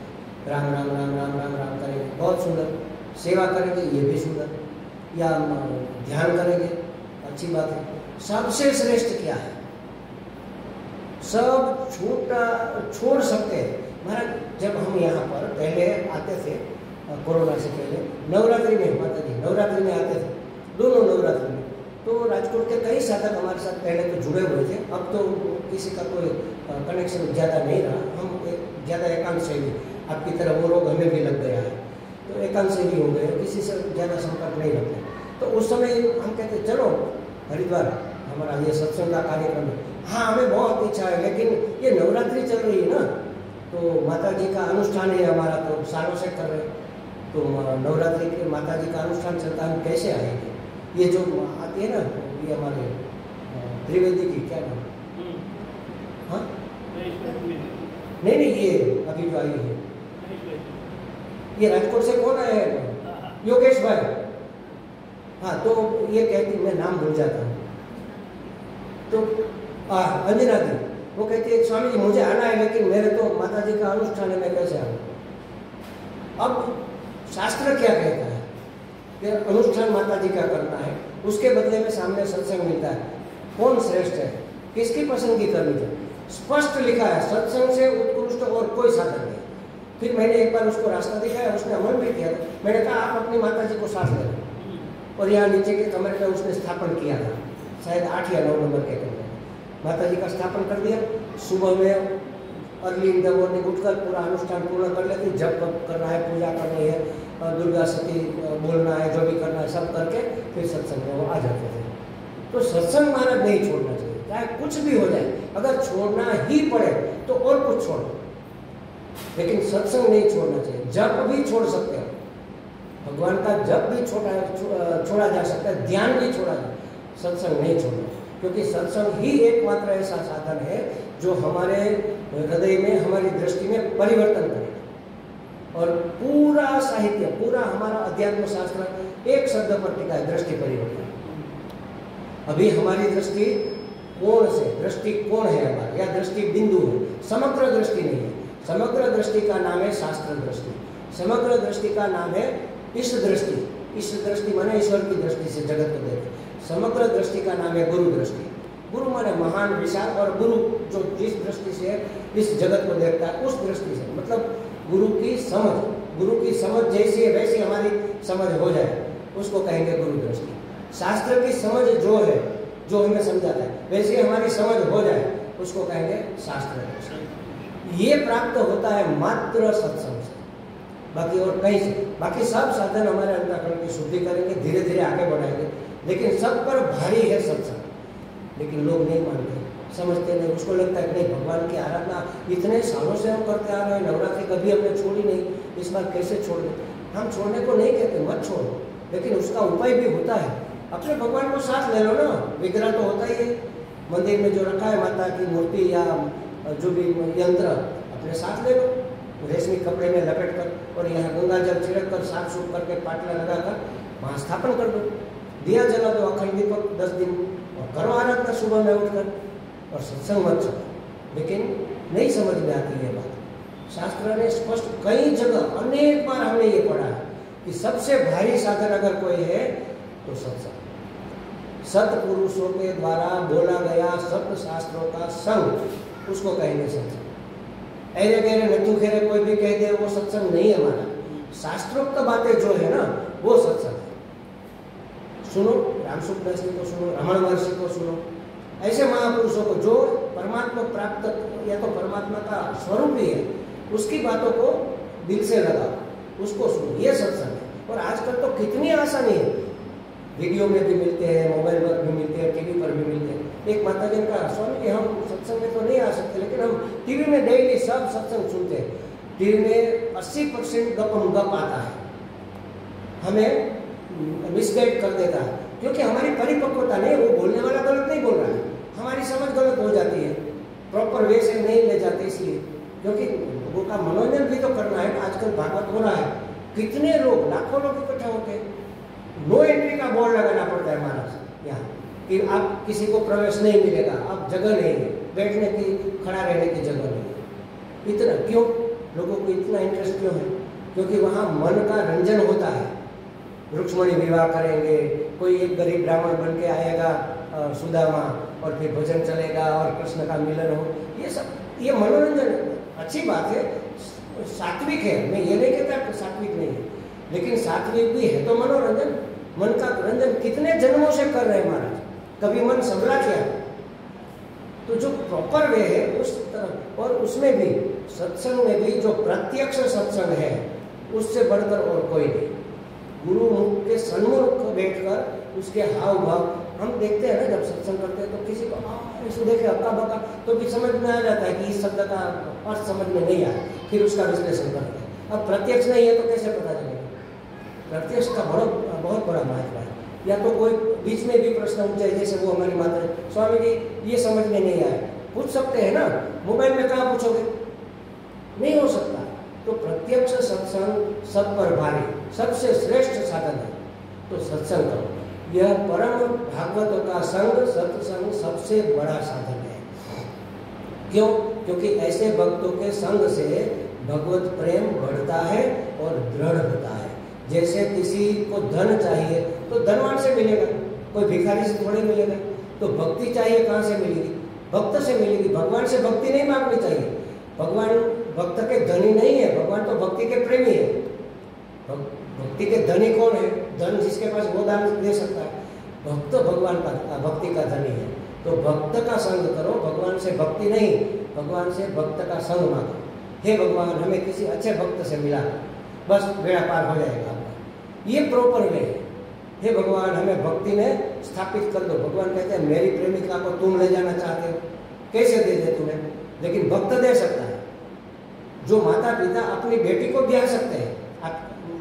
राम राम राम राम राम राम करेंगे, बहुत सुंदर। सेवा करेंगे, ये भी सुंदर, या ध्यान करेंगे, अच्छी बात है। सबसे श्रेष्ठ क्या है? सब छोड़ सकते हैं। महाराज जब हम यहाँ पर पहले आते थे, कोरोना से पहले, नवरात्रि में, माता जी नवरात्रि में आते थे, दोनों नवरात्रि में, तो राजकोट के कई साधक हमारे साथ पहले तो जुड़े हुए थे। अब तो किसी का कोई कनेक्शन ज़्यादा नहीं रहा, हम ज़्यादा एकांत शैली, आपकी तरह वो रोग हमें भी लग गया है तो एकांत शैली हो गए, किसी से ज़्यादा संपर्क नहीं रखते। तो उस समय हम कहते चलो हरिद्वार, हमारा ये सत्संग का कार्यक्रम है। हाँ हमें बहुत इच्छा है, लेकिन ये नवरात्रि चल रही है ना, तो माता जी का अनुष्ठान है हमारा, तो सालों से कर रहे हैं, तो नवरात्रि के माता जी का अनुष्ठान चलता है, हम कैसे आएंगे? ये जो आती है ना, ये हमारे त्रिवेदी की क्या नाम? हाँ नहीं, ये अभी जो आई है, ये राजकोट से कौन आया है? योगेश भाई। हाँ तो ये कहती, मैं नाम भूल जाता हूँ, तो अंजना दी, वो कहती है स्वामी जी मुझे आना है, लेकिन मेरे तो माता जी का अनुष्ठान है, मैं कैसे आऊँ? अब शास्त्र क्या कहता है कि अनुष्ठान माता जी का करना है, उसके बदले में सामने सत्संग मिलता है, कौन श्रेष्ठ है, किसकी पसंदगी करनी चाहिए? स्पष्ट लिखा है, सत्संग से उत्कृष्ट और कोई साधन नहीं। फिर मैंने एक बार उसको रास्ता दिखाया, उसने अमल भी किया। मैंने कहा आप अपनी माता जी को साथ ले लो, और यहाँ नीचे के कमरे में उसने स्थापन किया था, शायद 8 या 9 नंबर के कमरे में माता जी का स्थापन कर दिया। सुबह में अर्ली इन द मॉर्निंग उठकर पूरा अनुष्ठान पूर्ण कर लेती, जब करना है, पूजा करनी है, दुर्गा सती बोलना है, जो भी करना है सब करके फिर सत्संग में वो आ जाते थे। तो सत्संग महाराज नहीं छोड़ना चाहिए, चाहे कुछ भी हो जाए। अगर छोड़ना ही पड़े तो और कुछ छोड़ो, लेकिन सत्संग नहीं छोड़ना चाहिए। जप भी छोड़ सकते हो, भगवान का जप भी छोड़ा जा सकता है, ध्यान भी छोड़ा जाए, सत्संग नहीं छोड़ना, क्योंकि सत्संग ही एकमात्र ऐसा साधन है जो हमारे हृदय में, हमारी दृष्टि में परिवर्तन करेगा। और पूरा साहित्य, पूरा हमारा अध्यात्म शास्त्र एक शब्द पर टिका है, दृष्टि परिवर्तन। अभी हमारी दृष्टि कोण से, दृष्टि कोण है हमारा, या दृष्टि बिंदु है, समग्र दृष्टि नहीं है। समग्र दृष्टि का नाम है शास्त्र दृष्टि, समग्र दृष्टि का नाम है इस दृष्टि। इस दृष्टि माने ईश्वर की दृष्टि से जगत को देखे। समग्र दृष्टि का नाम है गुरु दृष्टि। गुरु माने महान, विशाल, और गुरु जो जिस दृष्टि से इस जगत को देखता है उस दृष्टि से, मतलब गुरु की समझ, गुरु की समझ जैसी है वैसी हमारी समझ हो जाए, उसको कहेंगे गुरु दृष्टि। शास्त्र की समझ जो है, जो हमें समझाता है, वैसे हमारी समझ हो जाए, उसको कहेंगे शास्त्र दर्शन। ये प्राप्त होता है मात्र सत्संग से, बाकी और कहीं से। बाकी सब साधन हमारे अंतःकरण की शुद्धि करेंगे, धीरे धीरे आगे बढ़ाएंगे, लेकिन सब पर भारी है सत्संग। लेकिन लोग नहीं मानते, समझते नहीं। उसको लगता है कि नहीं, भगवान की आराधना इतने सालों से हम करते आ रहे हैं, नवरात्रि कभी हमने छोड़ी नहीं, इस बार कैसे छोड़ दें? हम छोड़ने को नहीं कहते, मत छोड़ो, लेकिन उसका उपाय भी होता है। अपने भगवान को साथ ले लो ना, विग्रह तो होता ही है मंदिर में जो रखा है, माता की मूर्ति या जो भी यंत्र, अपने साथ ले लो, रेशमी कपड़े में लपेट कर, और यहाँ गंगा जल छिड़क कर, साफ सूफ करके पाटला लगाकर वहाँ स्थापन कर दो, दिया जला दो, अखंड दीपक 10 दिन, और करो आराधना सुबह में उठकर, और सत्संग मत चलो। लेकिन नहीं समझ में आती ये बात। शास्त्र ने स्पष्ट कई जगह अनेक बार हमने ये पढ़ा है कि सबसे भारी साधन अगर कोई है तो सत्संग। सत्पुरुषों के द्वारा बोला गया सत्य शास्त्रों का संग, उसको कहेंगे सत्संग। ऐरे गहरे नथु खेरे कोई भी कह दे वो सत्संग नहीं है हमारा। शास्त्रोक्त बातें जो है ना, वो सत्संग है। सुनो रामसुख दास जी को सुनो, रमण महर्षि को सुनो, ऐसे महापुरुषों को जो परमात्मा प्राप्त या तो परमात्मा का स्वरूप ही है, उसकी बातों को दिल से लगाओ, उसको सुनो, ये सत्संग है। और आजकल तो कितनी आसानी है, वीडियो में भी मिलते हैं, मोबाइल पर भी मिलते हैं, टीवी पर भी मिलते हैं। एक माता जी ने कहा, स्वामी जी हम सत्संग में तो नहीं आ सकते, लेकिन हम टीवी में डेली सब सत्संग सुनते हैं। टीवी में 80% गप आता है, हमें मिसगाइड कर देता है, क्योंकि हमारी परिपक्वता नहीं, वो बोलने वाला गलत नहीं बोल रहा है, हमारी समझ गलत हो जाती है, प्रॉपर वे से नहीं ले जाते, इसलिए क्योंकि लोगों का मनोरंजन भी तो करना है। आजकल भागवत हो रहा है, कितने लोग, लाखों लोग इकट्ठे होते हैं, नो एंट्री का बोर्ड लगाना पड़ता है महाराज यहाँ कि आप किसी को प्रवेश नहीं मिलेगा, अब जगह नहीं है, बैठने की खड़ा रहने की जगह नहीं है। इतना क्यों, लोगों को इतना इंटरेस्ट क्यों है? क्योंकि वहाँ मन का रंजन होता है। रुक्ष्मणी विवाह करेंगे, कोई एक गरीब ब्राह्मण बन के आएगा सुदामा, और फिर भजन चलेगा और कृष्ण का मिलन हो, ये सब ये मनोरंजन अच्छी बात है, सात्विक है, मैं ये नहीं कहता कि सात्विक नहीं है, लेकिन सात्विक भी है तो मनोरंजन। मन का रंजन कितने जन्मों से कर रहे हैं महाराज, कभी मन संभला क्या? तो जो प्रॉपर वे है उस तरह, और उसमें भी सत्संग में भी जो प्रत्यक्ष सत्संग है उससे बढ़कर और कोई नहीं। गुरु मुख के सन्मुख बैठकर उसके हाव भाव हम देखते हैं ना, जब सत्संग करते हैं तो किसी को इसको देखे अक्का बक्का तो भी समझ में आ जाता है कि इस शब्द का अर्थ समझ में नहीं आया, फिर उसका विश्लेषण करते हैं। अब प्रत्यक्ष नहीं है तो कैसे पता चलेगा? प्रत्यक्ष का बहुत बड़ा महत्व है। या तो कोई बीच में भी प्रश्न पूछे, जैसे वो हमारी माता है, स्वामी जी ये समझ में नहीं आया, पूछ सकते हैं ना, मोबाइल में कहाँ पूछोगे? नहीं हो सकता। तो प्रत्यक्ष सत्संग सब पर भारी, सबसे श्रेष्ठ साधन है, तो सत्संग करो। यह परम भागवत का संग, सत्संग सबसे बड़ा साधन है। क्यों? क्योंकि ऐसे भक्तों के संग से भगवत प्रेम बढ़ता है और दृढ़ होता है। जैसे किसी को धन चाहिए तो धनवान से मिलेगा, कोई भिखारी से थोड़ी मिलेगा। तो भक्ति चाहिए कहाँ से मिलेगी? भक्त से मिलेगी। भगवान से भक्ति नहीं मांगनी चाहिए, भगवान भक्त के धनी नहीं है, भगवान तो भक्ति के प्रेमी है। भक्ति के धनी कौन है? धन जिसके पास वो दान दे सकता है, भक्त भगवान का भक्ति का धनी है। तो भक्त का संग करो, भगवान से भक्ति नहीं, भगवान से भक्त का संग मांगो। हे भगवान हमें किसी अच्छे भक्त से मिला, बस बेड़ा पार हो जाएगा आपका, ये प्रॉपर वे है। हे भगवान हमें भक्ति में स्थापित कर दो। भगवान कहते हैं मेरी प्रेमिका को तुम ले जाना चाहते हो, कैसे दे दे तुम्हें? लेकिन भक्त दे सकता है। जो माता पिता अपनी बेटी को ब्याह सकते हैं,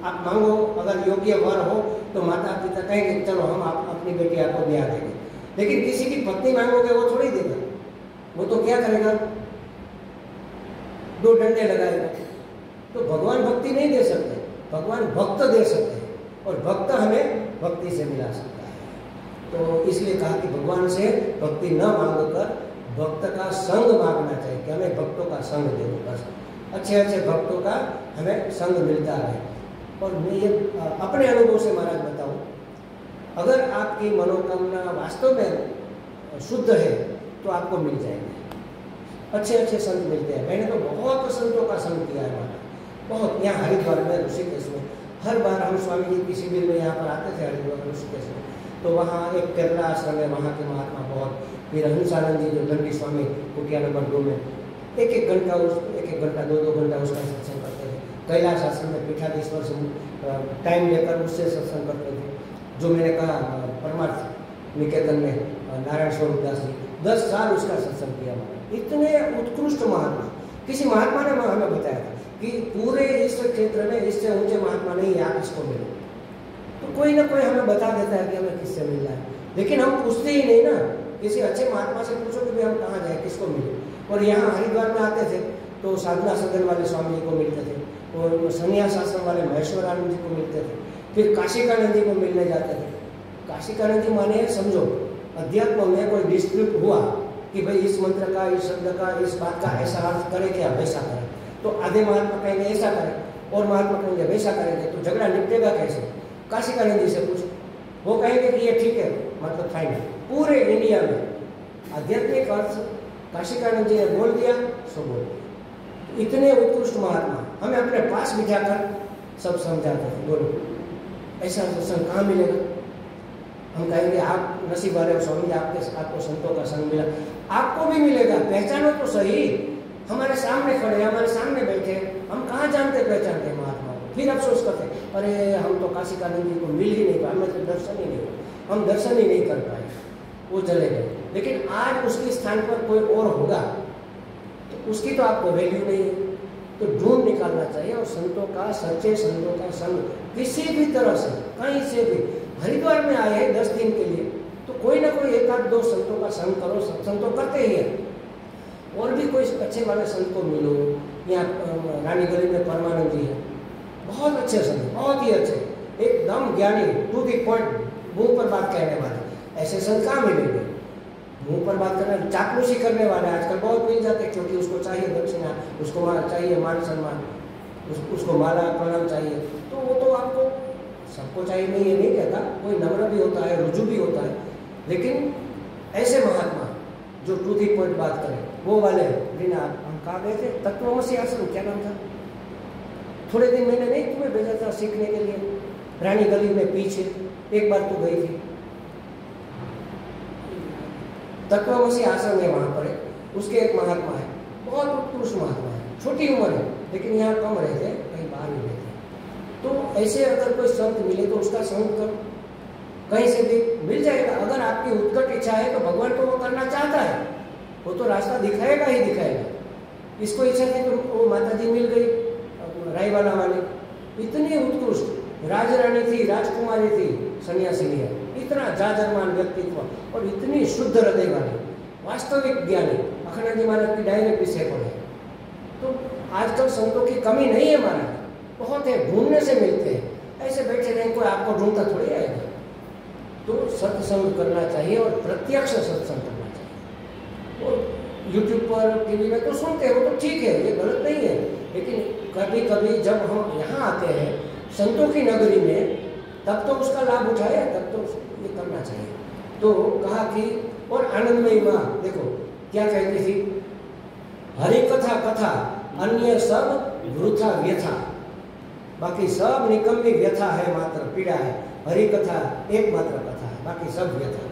आप मांगो, अगर योग्य वर हो तो माता पिता कहेंगे चलो हम अपनी बेटी आपको ब्याह देंगे। लेकिन किसी की पत्नी मांगोगे वो थोड़ी देगा, वो तो क्या करेगा? 2 डंडे लगाएगा। तो भगवान भक्ति नहीं दे सकते, भगवान भक्त दे सकते हैं, और भक्त हमें भक्ति से मिला सकता है। तो इसलिए कहा कि भगवान से भक्ति न मांगकर भक्त का संग मांगना चाहिए कि हमें भक्तों का संग दे दो, बस अच्छे अच्छे भक्तों का हमें संग मिलता है। और मैं ये अपने अनुभव से महाराज बताऊं, अगर आपकी मनोकामना वास्तव में शुद्ध है तो आपको मिल जाएंगे। अच्छे अच्छे संत मिलते हैं। मैंने तो बहुत संतों का संग किया है महाराज, बहुत। यहाँ हरिद्वार में, ऋषिकेश में, हर बार हम स्वामी जी की शिविर में यहाँ पर आते थे हरिद्वार ऋषिकेश में, तो वहाँ एक केरला आश्रम है, वहाँ के महात्मा बहुत, फिर हंसानंद जी जो दंडी स्वामी कुटिया नंबर 2 में एक एक घंटा 2 घंटा उसका सत्संग करते थे। कैलाश आश्रम में पीठाधीश्वर से टाइम लेकर उससे सत्संग करते थे। जो मैंने कहा परमार्थ निकेतन में नारायण स्वरूप दास जी 10 साल उसका सत्संग किया। इतने उत्कृष्ट महात्मा, किसी महात्मा ने हमें बताया था कि पूरे इस क्षेत्र में इससे ऊंचे महात्मा नहीं है, आप इसको मिलो। तो कोई ना कोई हमें बता देता है कि हमें किससे मिलना है, लेकिन हम पूछते ही नहीं ना। किसी अच्छे महात्मा से पूछो कि भाई हम कहाँ जाए, किसको मिले। और यहाँ हरिद्वार में आते थे तो साधना सदन वाले स्वामी जी को मिलते थे, और संन्यास आश्रम वाले महेश्वरानंद जी को मिलते थे, फिर काशिकानंद जी को मिलने जाते थे। काशिकानंद जी माने समझो अध्यात्म में कोई डिस्प्यूट हुआ कि भाई इस मंत्र का, इस शब्द का, इस बात का ऐसा अर्थ करे क्या, वैसा करे, तो आधे महात्मा कहेंगे ऐसा करें और महात्मा कहेंगे वैसा करेंगे, तो झगड़ा निपटेगा कैसे। काशिकानंद जी से पूछो, वो कहेंगे कि ये ठीक है, मतलब फाइनल। पूरे इंडिया में आध्यात्मिक अर्थ काशिकानंद जी ने बोल दिया सो बोल दिया। इतने उत्कृष्ट महात्मा हमें अपने पास बिठाकर सब समझाते थे। बोलो ऐसा सत्संग कहाँ मिलेगा। हम कहेंगे आप नसीब वाले हो स्वामी जी, आपको संतों का संग मिला। आपको भी मिलेगा, पहचानो तो सही। हमारे सामने खड़े, हमारे सामने बैठे, हम कहाँ जानते पहचानते महात्मा को। फिर अफसोस करते अरे हम तो काशिकानंद जी को मिल ही नहीं पाए, हमें तो दर्शन ही नहीं हुआ, हम दर्शन ही नहीं कर पाए, वो चले गए। लेकिन आज उसके स्थान पर कोई और होगा तो उसकी तो आपको वैल्यू नहीं है। तो ढूंढ निकालना चाहिए, और संतों का, सच्चे संतों का संग किसी भी तरह से, कहीं से भी। हरिद्वार में आए हैं 10 दिन के लिए, तो कोई ना कोई 1-2 संतों का संग करो, सत्संग तो करते ही है। और भी कोई अच्छे वाले संत को मिलो। यहाँ रानी गली में परमानंद जी है, बहुत अच्छे संत, बहुत ही अच्छे, एकदम ज्ञानी, टू दी पॉइंट, मुंह पर बात कहने वाले। ऐसे संत कहाँ मिलेंगे। मुंह पर बात करना, चापलूसी करने वाले आजकल बहुत मिल जाते हैं, क्योंकि उसको चाहिए दक्षिणा, उसको चाहिए मान सम्मान, उसको माला प्रणाम चाहिए। तो वो तो आपको सबको चाहिए, नहीं ये नहीं कहता, कोई नम्र भी होता है, रुजू भी होता है, लेकिन ऐसे महात्मा जो टू दी पॉइंट बात करें, वो वाले दिन हम कहाँ गए थे, तत्वमसी आश्रम, क्या नाम था, थोड़े दिन मैंने नहीं तुम्हें भेजा था सीखने के लिए, रानी गली में पीछे, एक बार तो गई थी। तत्वमसी आश्रम है वहाँ पर, उसके एक महात्मा है, बहुत उत्कृष्ट महात्मा है, छोटी उम्र है, लेकिन यहाँ कम रहते, कहीं बाहर ही रहते। तो ऐसे अगर कोई संत मिले तो उसका संग करो, कहीं से भी मिल जाएगा। अगर आपकी उत्कट इच्छा है तो भगवान तो वो करना चाहता है, वो तो रास्ता दिखाएगा ही दिखाएगा। इसको इच्छा थी तो वो माता जी मिल गई, रायवाला वाली, इतनी उत्कृष्ट राजरानी थी, राजकुमारी थी, सन्यासिनी है, इतना जाजरमान व्यक्तित्व और इतनी शुद्ध हृदय वाली, वास्तविक ज्ञानी। अखंडानंद जी महाराज की डायरेक्ट विषय पढ़े। तो आजकल संतों की कमी नहीं है महाराज, बहुत है, ढूंढने से मिलते हैं। ऐसे बैठे रहें, कोई आपको ढूंढता थोड़ी आएगा। तो सत्संग करना चाहिए और प्रत्यक्ष सत्संग करना चाहिए। और यूट्यूब पर, टीवी में तो सुनते हैं, वो तो ठीक है, ये गलत नहीं है, लेकिन कभी कभी जब हम यहाँ आते हैं संतों की नगरी में, तब तो उसका लाभ उठाए, तब तो ये करना चाहिए। तो कहा कि और आनंदमयी माँ देखो क्या कहती थी, हरि कथा कथा अन्य सब वृथा व्यथा, बाकी सब निकम्मी व्यथा है, मात्र पीड़ा है। हरि कथा एकमात्र कथा है, बाकी सब व्यथा।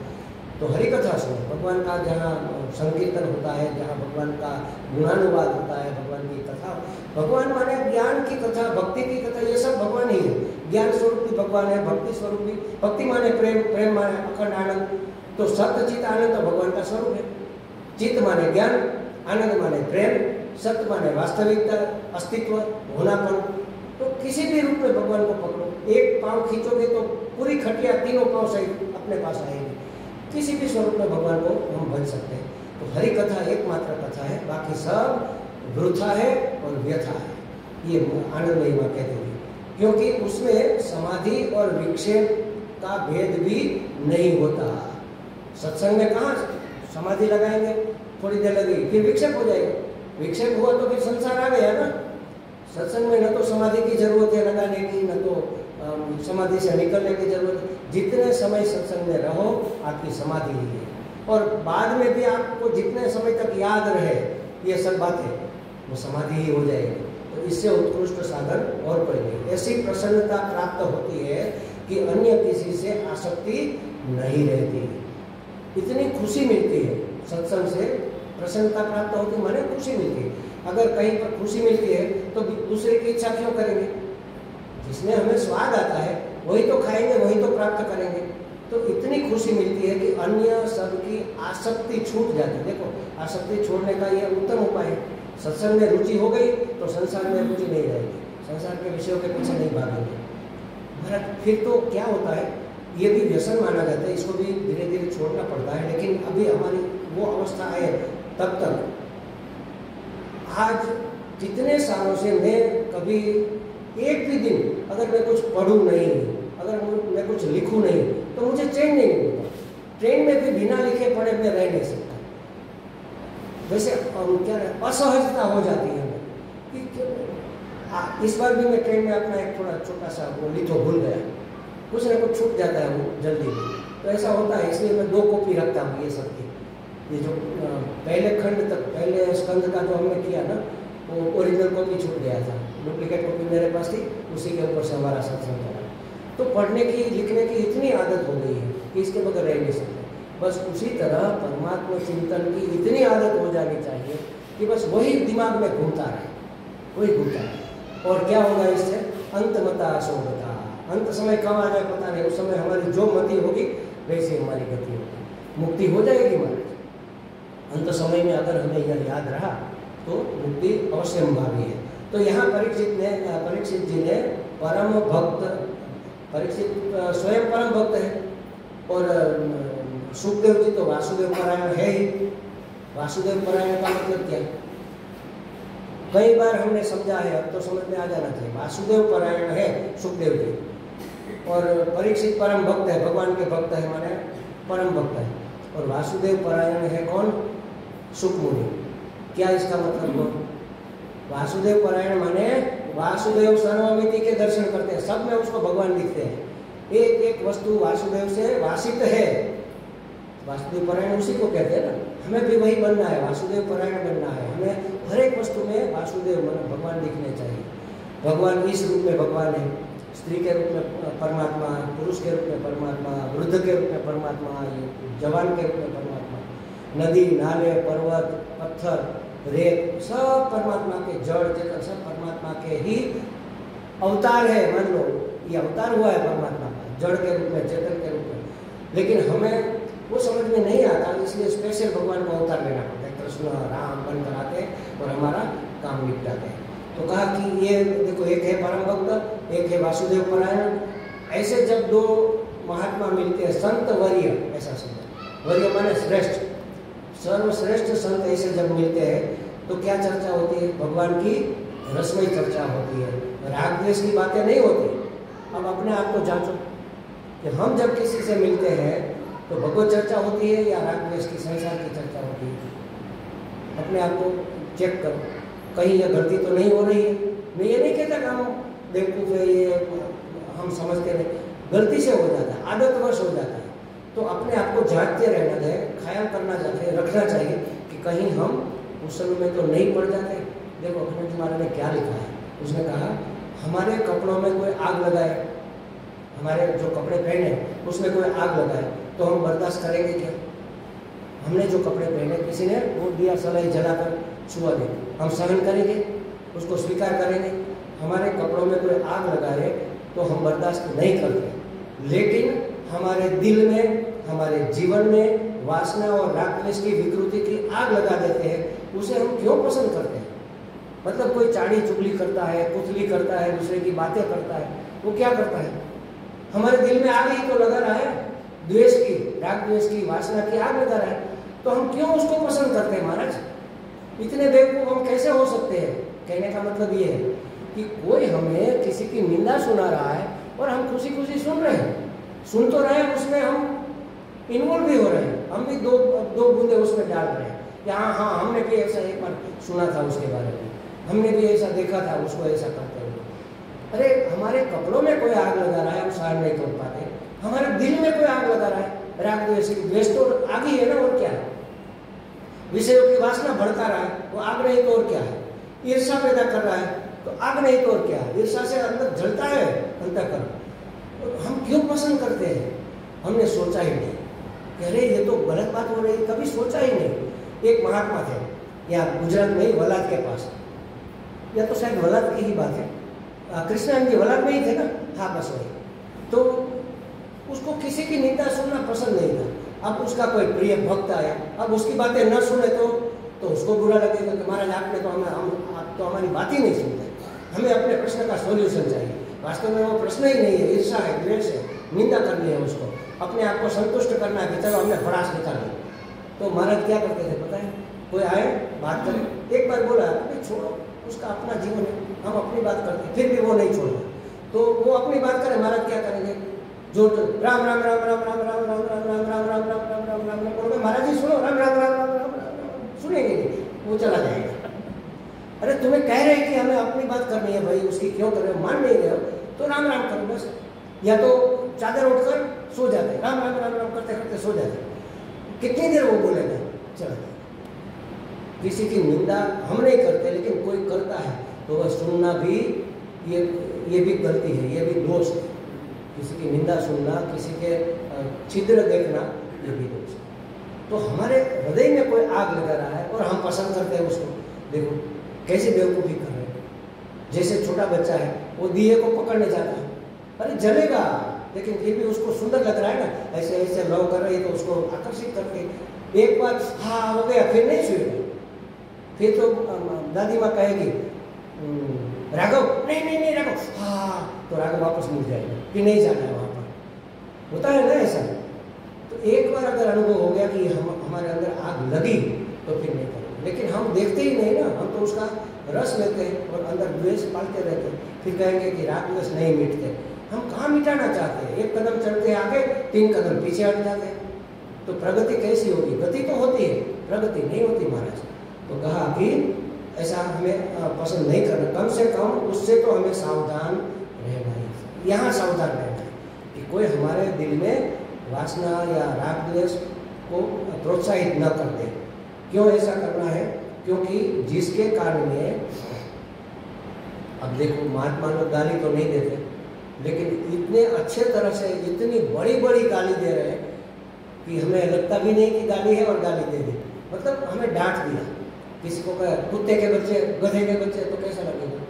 तो हरि कथा सुनो, भगवान का जहाँ संकीर्तन होता है, जहाँ भगवान का गुणानुवाद होता है, भगवान की कथा, भगवान माने ज्ञान की कथा, भक्ति की कथा, ये सब भगवान ही है। ज्ञान स्वरूप भी भगवान है, भक्ति स्वरूप भी, भक्ति माने प्रेम, प्रेम माने अखंड आनंद। तो सत्य चित आनंद तो भगवान का स्वरूप है। चित्त माने ज्ञान, आनंद माने प्रेम, सत्य माने वास्तविकता, अस्तित्व, होनापन। तो किसी भी रूप में भगवान को पकड़ो, एक पाँव खींचोगे तो पूरी खटिया तीनों पाँव सहित अपने पास आएगी। किसी भी स्वरूप में भगवान को हम बन सकते हैं। तो हरि कथा एकमात्र कथा है, बाकी सब वृथा है और व्यथा है, ये आनंदमयी माँ कहते हैं। क्योंकि उसमें समाधि और विक्षेप का भेद भी नहीं होता। सत्संग में कहाँ समाधि लगाएंगे, थोड़ी देर लगेगी, फिर विक्षेप हो जाएगा। विक्षेप हुआ तो फिर संसार आ गया ना। सत्संग में न तो समाधि की जरूरत है लगाने की, न तो समाधि से निकलने की जरूरत है। जितने समय सत्संग में रहो आपकी समाधि ही है, और बाद में भी आपको जितने समय तक याद रहे ये सब बातें, वो समाधि ही हो जाएगी। तो इससे उत्कृष्ट साधन और कोई नहीं। ऐसी प्रसन्नता प्राप्त होती है कि अन्य किसी से आसक्ति नहीं रहती। इतनी खुशी मिलती है सत्संग से, प्रसन्नता प्राप्त होती है, माने खुशी मिलती है। अगर कहीं पर खुशी मिलती है तो दूसरे की इच्छा क्यों करेंगे? जिसमें हमें स्वाद आता है वही तो खाएंगे, वही तो प्राप्त करेंगे। तो इतनी खुशी मिलती है कि अन्य सबकी आसक्ति छूट जाती है। देखो, आसक्ति छोड़ने का यह उत्तम उपाय है। सत्संग में रुचि हो गई तो संसार में रुचि नहीं रहेगी, संसार के विषयों के पीछे नहीं भागेंगे। महाराज फिर तो क्या होता है, ये भी व्यसन माना जाता है, इसको भी धीरे धीरे छोड़ना पड़ता है। लेकिन अभी हमारी वो अवस्था है तब तक। आज कितने सालों से मैं कभी एक भी दिन अगर मैं कुछ पढ़ूं नहीं, अगर मैं कुछ लिखूं नहीं, तो मुझे चैन नहीं मिलता। ट्रेन में भी बिना लिखे पढ़े मैं रह नहीं सकता। वैसे क्या असहजता हो जाती है कि इस बार भी मैं ट्रेन में अपना एक थोड़ा छोटा सा वो लिखो भूल गया, कुछ ना कुछ छूट जाता है वो जल्दी में। तो ऐसा होता है, इसलिए मैं 2 कॉपी रखता हूँ ये सब की। ये जो पहले खंड तक, पहले स्कंद का जो हमने किया ना, वो ओरिजिनल कॉपी छूट गया था, डुप्लीकेट कॉपी मेरे पास थी, उसी के ऊपर से हमारा सत्संग चला। तो पढ़ने की लिखने की इतनी आदत हो गई है कि इसके बगैर रह नहीं सकते। बस उसी तरह परमात्मा चिंतन की इतनी आदत हो जानी चाहिए कि बस वही दिमाग में घूमता रहे, वही घूमता रहे। और क्या होगा इससे? अंतमता अशोभता। अंत समय कब आ जाए पता नहीं, उस समय हमारी जो मति होगी वैसे हमारी गति होगी, मुक्ति हो जाएगी हमारी। अंत समय में अगर हमें यह याद रहा तो मुक्ति अवश्य संभावी है। तो यहाँ परीक्षित जी ने परम भक्त, परीक्षित स्वयं परम भक्त है, और सुखदेव जी तो वासुदेव परायण है ही। वासुदेव परायण का मतलब क्या है? कई बार हमने समझा है, अब तो समझ में आ जाना चाहिए। वासुदेव परायण है सुखदेव जी, और परीक्षित परम भक्त है, भगवान के भक्त है, माने परम भक्त है। और वासुदेव परायण है कौन? सुखमुनि। क्या इसका मतलब हो? वासुदेव परायण माने वासुदेव सर्वमिति के दर्शन करते हैं, सब में उसको भगवान दिखते हैं। एक एक वस्तु वासुदेव से वासित है। वासुदेव परायण उसी को कहते हैं ना। हमें भी वही बनना है, वासुदेव परायण बनना है। हमें हर एक वस्तु में वासुदेव भगवान दिखने चाहिए। भगवान इस रूप में भगवान है, स्त्री के रूप में परमात्मा, पुरुष के रूप में परमात्मा, वृद्ध के रूप में परमात्मा, जवान के रूप में परमात्मा, नदी नाले पर्वत पत्थर रेत सब परमात्मा के, जड़ चेतन सब परमात्मा के ही अवतार है। मान लो ये अवतार हुआ है परमात्मा का, जड़ के रूप में, चेतन के रूप में। लेकिन हमें वो समझ में नहीं आता, इसलिए स्पेशल भगवान का अवतार लेना पड़ता है। कृष्ण राम बनकर आते हैं और हमारा काम निपटाते हैं। तो कहा कि ये देखो, एक है परम भक्त, एक है वासुदेव परायण। ऐसे जब 2 महात्मा मिलते हैं, संत वर्य, ऐसा समझो, वर्य माने श्रेष्ठ, सर्वश्रेष्ठ संत ऐसे जब मिलते हैं तो क्या चर्चा होती है? भगवान की रसमयी चर्चा होती है, राग द्वेष की बातें नहीं होती। अब अपने आप को जांचो कि हम जब किसी से मिलते हैं तो भगवत चर्चा होती है या राग द्वेष की, संसार की चर्चा होती है? अपने आप को चेक करो, कहीं यह गलती तो नहीं हो रही है। मैं ये नहीं कहता कि हम बेवकूफ़ है, ये हम समझते नहीं, गलती से हो जाता है, आदतवश हो जाता है। तो अपने आप को जांचते रहना चाहिए, ख्याल करना चाहिए, रखना चाहिए कि कहीं हम उस समय में तो नहीं पड़ जाते। देखो अखंड जी महाराज ने क्या लिखा है, उसने कहा हमारे कपड़ों में कोई आग लगाए, हमारे जो कपड़े पहने उसमें कोई आग लगाए तो हम बर्दाश्त करेंगे क्या? हमने जो कपड़े पहने, किसी ने वो दिया सलाई जलाकर छुआ दे, हम सहन करेंगे? उसको स्वीकार करेंगे? हमारे कपड़ों में कोई आग लगाए तो हम बर्दाश्त नहीं करते। लेकिन हमारे दिल में, हमारे जीवन में वासना और राग द्वेष की विकृति की आग लगा देते हैं, उसे हम क्यों पसंद करते हैं? मतलब कोई चाड़ी चुगली करता है, कुथली करता है, दूसरे की बातें करता है, वो क्या करता है? हमारे दिल में आग ही तो लगा रहा है, द्वेष की, राग द्वेष की, वासना की आग लगा रहा है। तो हम क्यों उसको पसंद करते हैं? महाराज इतने बेवकूफ हम कैसे हो सकते हैं? कहने का मतलब ये है कि कोई हमें किसी की निंदा सुना रहा है और हम खुशी खुशी सुन रहे हैं, सुन तो रहे हैं, उसमें हम इन्वॉल्व भी हो रहे हैं, हम भी दो बूंदे उसमें डाल रहे हैं कि हाँ हाँ हमने भी ऐसा एक बार सुना था उसके बारे में, हमने भी ऐसा देखा था उसको ऐसा करते हुए। अरे हमारे कपड़ों में कोई आग लगा रहा है, हम सहन नहीं कर पाते। हमारे दिल में कोई आग लगा रहा है, राग द्वेष की, द्वेष तो आग ही है ना, और क्या है? विषयों की वासना भड़का रहा है, वो आग नहीं तो और क्या है? ईर्षा पैदा कर रहा है तो आग नहीं तो और क्या है? ईर्षा से अंदर जलता है अंतःकरण। हम क्यों पसंद करते हैं? हमने सोचा ही नहीं कि अरे ये तो गलत बात हो रही है, कभी सोचा ही नहीं। एक महात्मा थे यहाँ गुजरात में ही, वलाद के पास, या तो शायद वलाद की ही बात है, कृष्णानंद जी वलाद में ही थे ना, हाँ बस वही। तो उसको किसी की निंदा सुनना पसंद नहीं था। अब उसका कोई प्रिय भक्त आया, अब उसकी बातें न सुने तो उसको बुरा लगेगा कि महाराज आपने तो आप तो हमारी बात ही नहीं सुनते, हमें अपने प्रश्न का सॉल्यूशन चाहिए। वास्तव में वो प्रश्न ही नहीं है, ईर्षा है, द्वेष है, निंदा करनी है, उसको अपने आप को संतुष्ट करना है कि चलो हमने भड़ास निकाली। तो महाराज क्या करते थे पता है, कोई आए बात करें, एक बार बोला भाई छोड़ो, उसका अपना जीवन है, हम अपनी बात करते हैं, फिर भी वो नहीं छोड़ेगा। तो वो अपनी बात करे, महाराज क्या करेंगे, जो राम राम राम राम राम राम राम राम राम राम राम राम राम राम राम राम बोलोगे, महाराज जी सुनो, राम राम राम राम राम राम, सुनेंगे नहीं, वो चला जाएगा। अरे तुम्हें कह रहे हैं कि हमें अपनी बात करनी है भाई, उसकी क्यों कर रहे हो, मान नहीं रहे हो तो राम राम करो बस, या तो चादर उठकर सो जाते, राम राम राम राम करते करते सो जाते। कितनी देर वो बोलेगा, चला जाए। किसी की निंदा हम नहीं करते, लेकिन कोई करता है तो वह सुनना भी ये भी गलती है, ये भी दोष है। किसी की निंदा सुनना, किसी के छिद्र देखना, ये भी दोष है। तो हमारे हृदय में कोई आग लगा रहा है और हम पसंद करते हैं उसको। देखो कैसे बेवकूफ़ी कर रहे हैं। जैसे छोटा बच्चा है, वो दिए को पकड़ने जाता है, अरे जलेगा, लेकिन फिर भी उसको सुंदर लग रहा है ना, ऐसे ऐसे लव कर रही है तो उसको आकर्षित करके एक बार हाँ हो गया, फिर नहीं छुएगा। फिर तो दादी माँ कहेगी राघव नहीं नहीं नहीं राघव, हाँ तो राघव वापस मुड़ जाएगा, फिर नहीं जाना है वहाँ पर। होता है ना ऐसा। तो एक बार अगर अनुभव हो गया कि हमारे अंदर आग लगी तो फिर नहीं करेंगे, लेकिन हम देखते ही नहीं ना, हम तो उसका रस लेते हैं और अंदर द्वेष पालते रहते हैं। फिर कहेंगे कि राग द्वेष नहीं मिटते। हम कहाँ मिटाना चाहते हैं, एक कदम चलते हैं आगे, 3 कदम पीछे हट जाते हैं। तो प्रगति कैसी होगी, गति तो होती है, प्रगति नहीं होती महाराज। तो कहा कि ऐसा हमें पसंद नहीं करना, कम से कम उससे तो हमें सावधान रहना है। यहाँ सावधान रहना है कि कोई हमारे दिल में वासना या राग द्वेष को प्रोत्साहित न कर दे। क्यों ऐसा करना है, क्योंकि जिसके कारण में, अब देखो महात्मा लोग गाली तो नहीं देते, लेकिन इतने अच्छे तरह से इतनी बड़ी बड़ी गाली दे रहे हैं कि हमें लगता भी नहीं कि गाली है और गाली दे दी, मतलब हमें डांट दिया। किसी को कहा कुत्ते के बच्चे, गधे के बच्चे, तो कैसा लगेगा,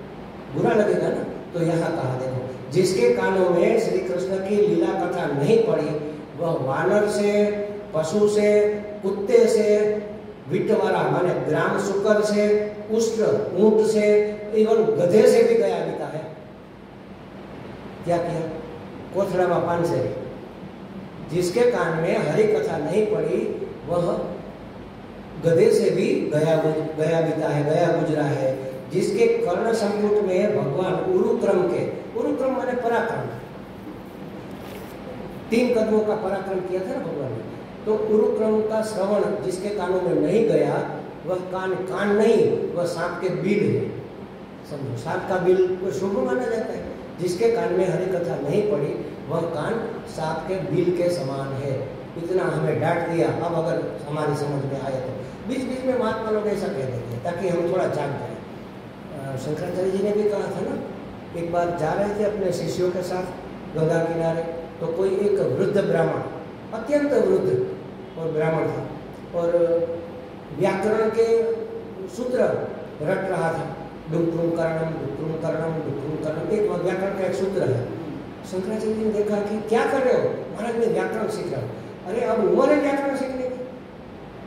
बुरा लगेगा ना। तो यहाँ कहा देखो, जिसके कानों में श्री कृष्ण की लीला कथा नहीं पड़ी, वह वानर से, पशु से, कुत्ते से, विटवारा माने ग्राम शुकर से, उष्ट्र ऊंट से, इवन गधे से भी गया बीता है। क्या किया, कोथड़ा में पान से। जिसके कान में हरि कथा नहीं पड़ी, वह गधे से भी गया बीता है, गया गुजरा है। जिसके कर्ण संपुट में भगवान उरुक्रम के, उरुक्रम माने पराक्रम, 3 कदमों का पराक्रम किया था ना भगवान ने। तो उरुक्रम का श्रवण जिसके कानों में नहीं गया, वह कान नहीं, वह सांप के बिल है। समझो, सांप का बिल कोई शुभ माना जाता है। जिसके कान में हरि कथा नहीं पड़ी, वह कान सांप के बिल के समान है। इतना हमें डांट दिया, अब अगर हमारी समझ में आए तो बीच बीच में महात्मा लोग ऐसा कह देते हैं ताकि हम थोड़ा जाग जाए। शंकराचार्य जी ने भी कहा था ना, एक बार जा रहे थे अपने शिष्यों के साथ गंगा किनारे, तो कोई एक वृद्ध ब्राह्मण, अत्यंत वृद्ध और ब्राह्मण था, और व्याकरण के सूत्र रट रहा था। डुक्रुम करणम डुक्रुम करणम डुक्रुम करणम, एक व्याकरण का एक सूत्र है। शंकराचार्य जी ने देखा कि क्या कर रहे हो, महाराज मैं व्याकरण सीख रहा हूँ। अरे अब उम्र है व्याकरण सीखने की,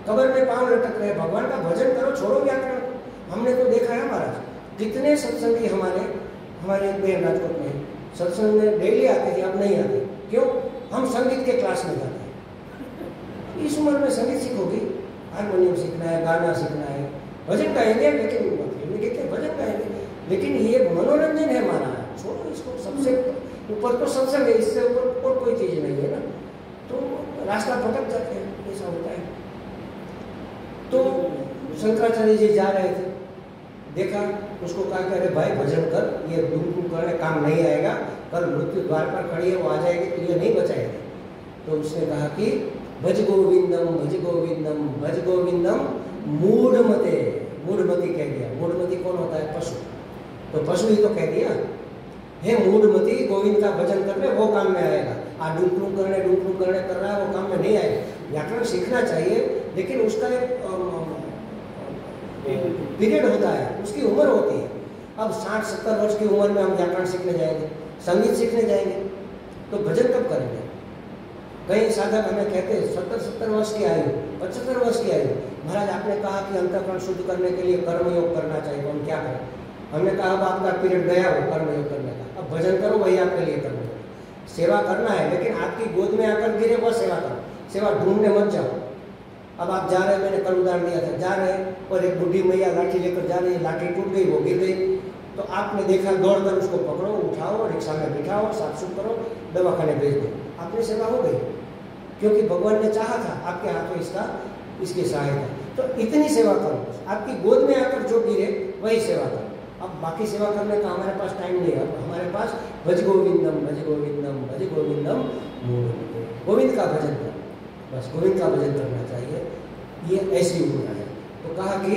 कब्र में पांव लटक रहे, भगवान का भजन करो, छोड़ो व्याकरण। हमने तो देखा है महाराज, कितने सत्संगी हमारे एक बहन राजकोट में सत्संग में डेली आते थे, अब नहीं आते। क्यों, हम संगीत के क्लास में जाते हैं। इस उम्र में संगीत सीखोगी, हारमोनियम सीखना है, गाना सीखना है, भजन गाएंगे, लेकिन भजन गाएंगे, लेकिन ये मनोरंजन है हमारा, छोड़ो इसको। सबसे ऊपर तो सत्संग है, इससे ऊपर और कोई चीज नहीं है ना। तो रास्ता भटक जाते हैं, ऐसा होता है। तो शंकराचार्य जी जा रहे थे, देखा, उसको कहा कि अरे भाई भजन कर, ये डुम करने काम नहीं आएगा, कल मृत्यु द्वार पर खड़ी है, वो आ जाएगी तो ये नहीं बचाएगी। तो उसने कहा कि भज गोविंदम भज गोविंदम भज गोविंदम मूढ़मते। मूढ़मती कह दिया। मूढ़मती कौन होता है, पशु। तो पशु ही तो कह दिया, हे मूढ़मती गोविंद का भजन कर ले, वो काम में आएगा। डूम करने कर रहा है, वो काम में नहीं आए। व्याकरण सीखना चाहिए, लेकिन उसका एक पीरियड होता है, उसकी उम्र होती है। अब 60-70 वर्ष की उम्र में हम व्याकरण सीखने जाएंगे, संगीत सीखने जाएंगे, तो भजन कब करेंगे? कई साधक हमें कहते हैं 70-70 वर्ष की आयु, 75 वर्ष की आयु, महाराज आपने कहा कि अंतःकरण शुद्ध करने के लिए कर्म योग करना चाहिए, तो हम क्या करें? हमने कहा अब आपका पीरियड गया हो कर्म योग करने का, अब भजन करो, वही आपके लिए कर्म योग। सेवा करना है, लेकिन आपकी गोद में आकर गिरे वह सेवा करो, सेवा ढूंढने मत जाओ। अब आप जा रहे, मैंने कल उदाहरण दिया था, जा रहे और एक बुढ़ी मैया लाठी लेकर जा रही है, लाठी टूट गई, वो गिर गई, तो आपने देखा दौड़कर उसको पकड़ो, उठाओ, रिक्शा में बिठाओ, साफ सुफ करो, दवाखाने भेज दो, आपकी सेवा हो गई, क्योंकि भगवान ने चाहा था आपके हाथों इसकी सहायता। तो इतनी सेवा करो, आपकी गोद में आकर जो गिरे वही सेवा करो। अब बाकी सेवा करने का हमारे पास टाइम नहीं है, अब हमारे पास भज गोविंदम भज गोविंदम भज गोविंदम, गोविंद का भजन करो, बस गोविंद का भजन करना चाहिए, ये ऐसी उम्र है। तो कहा कि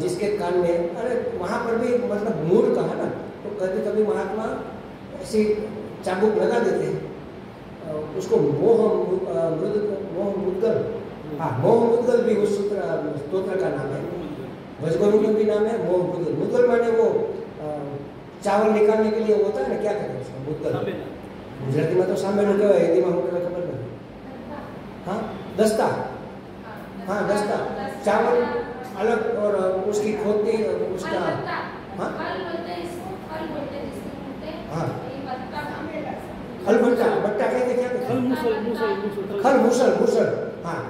जिसके कान में, अरे वहाँ पर भी मतलब मूड कहा ना, तो कभी कभी महात्मा ऐसी चाबुक लगा देते हैं, उसको मोह मुद्गल, हाँ मोह मुद्गल भी उस स्तोत्र का नाम है, भजगोविंदम भी नाम है, मोह मुद्गल। मुद्गल माने वो चावल निकालने के लिए होता है ना, क्या कहते हैं उसका? मुद्गल। गुजराती में तो सामेलो कहेवाय, हिंदी में हमको खबर नहीं। हाँ दस्ता, हाँ दस्ता, चावल अलग और उसकी खोती, उसका हाँ हाँ खलबट्टा, बट्टा कहते क्या कहते? खल मूसल, हाँ।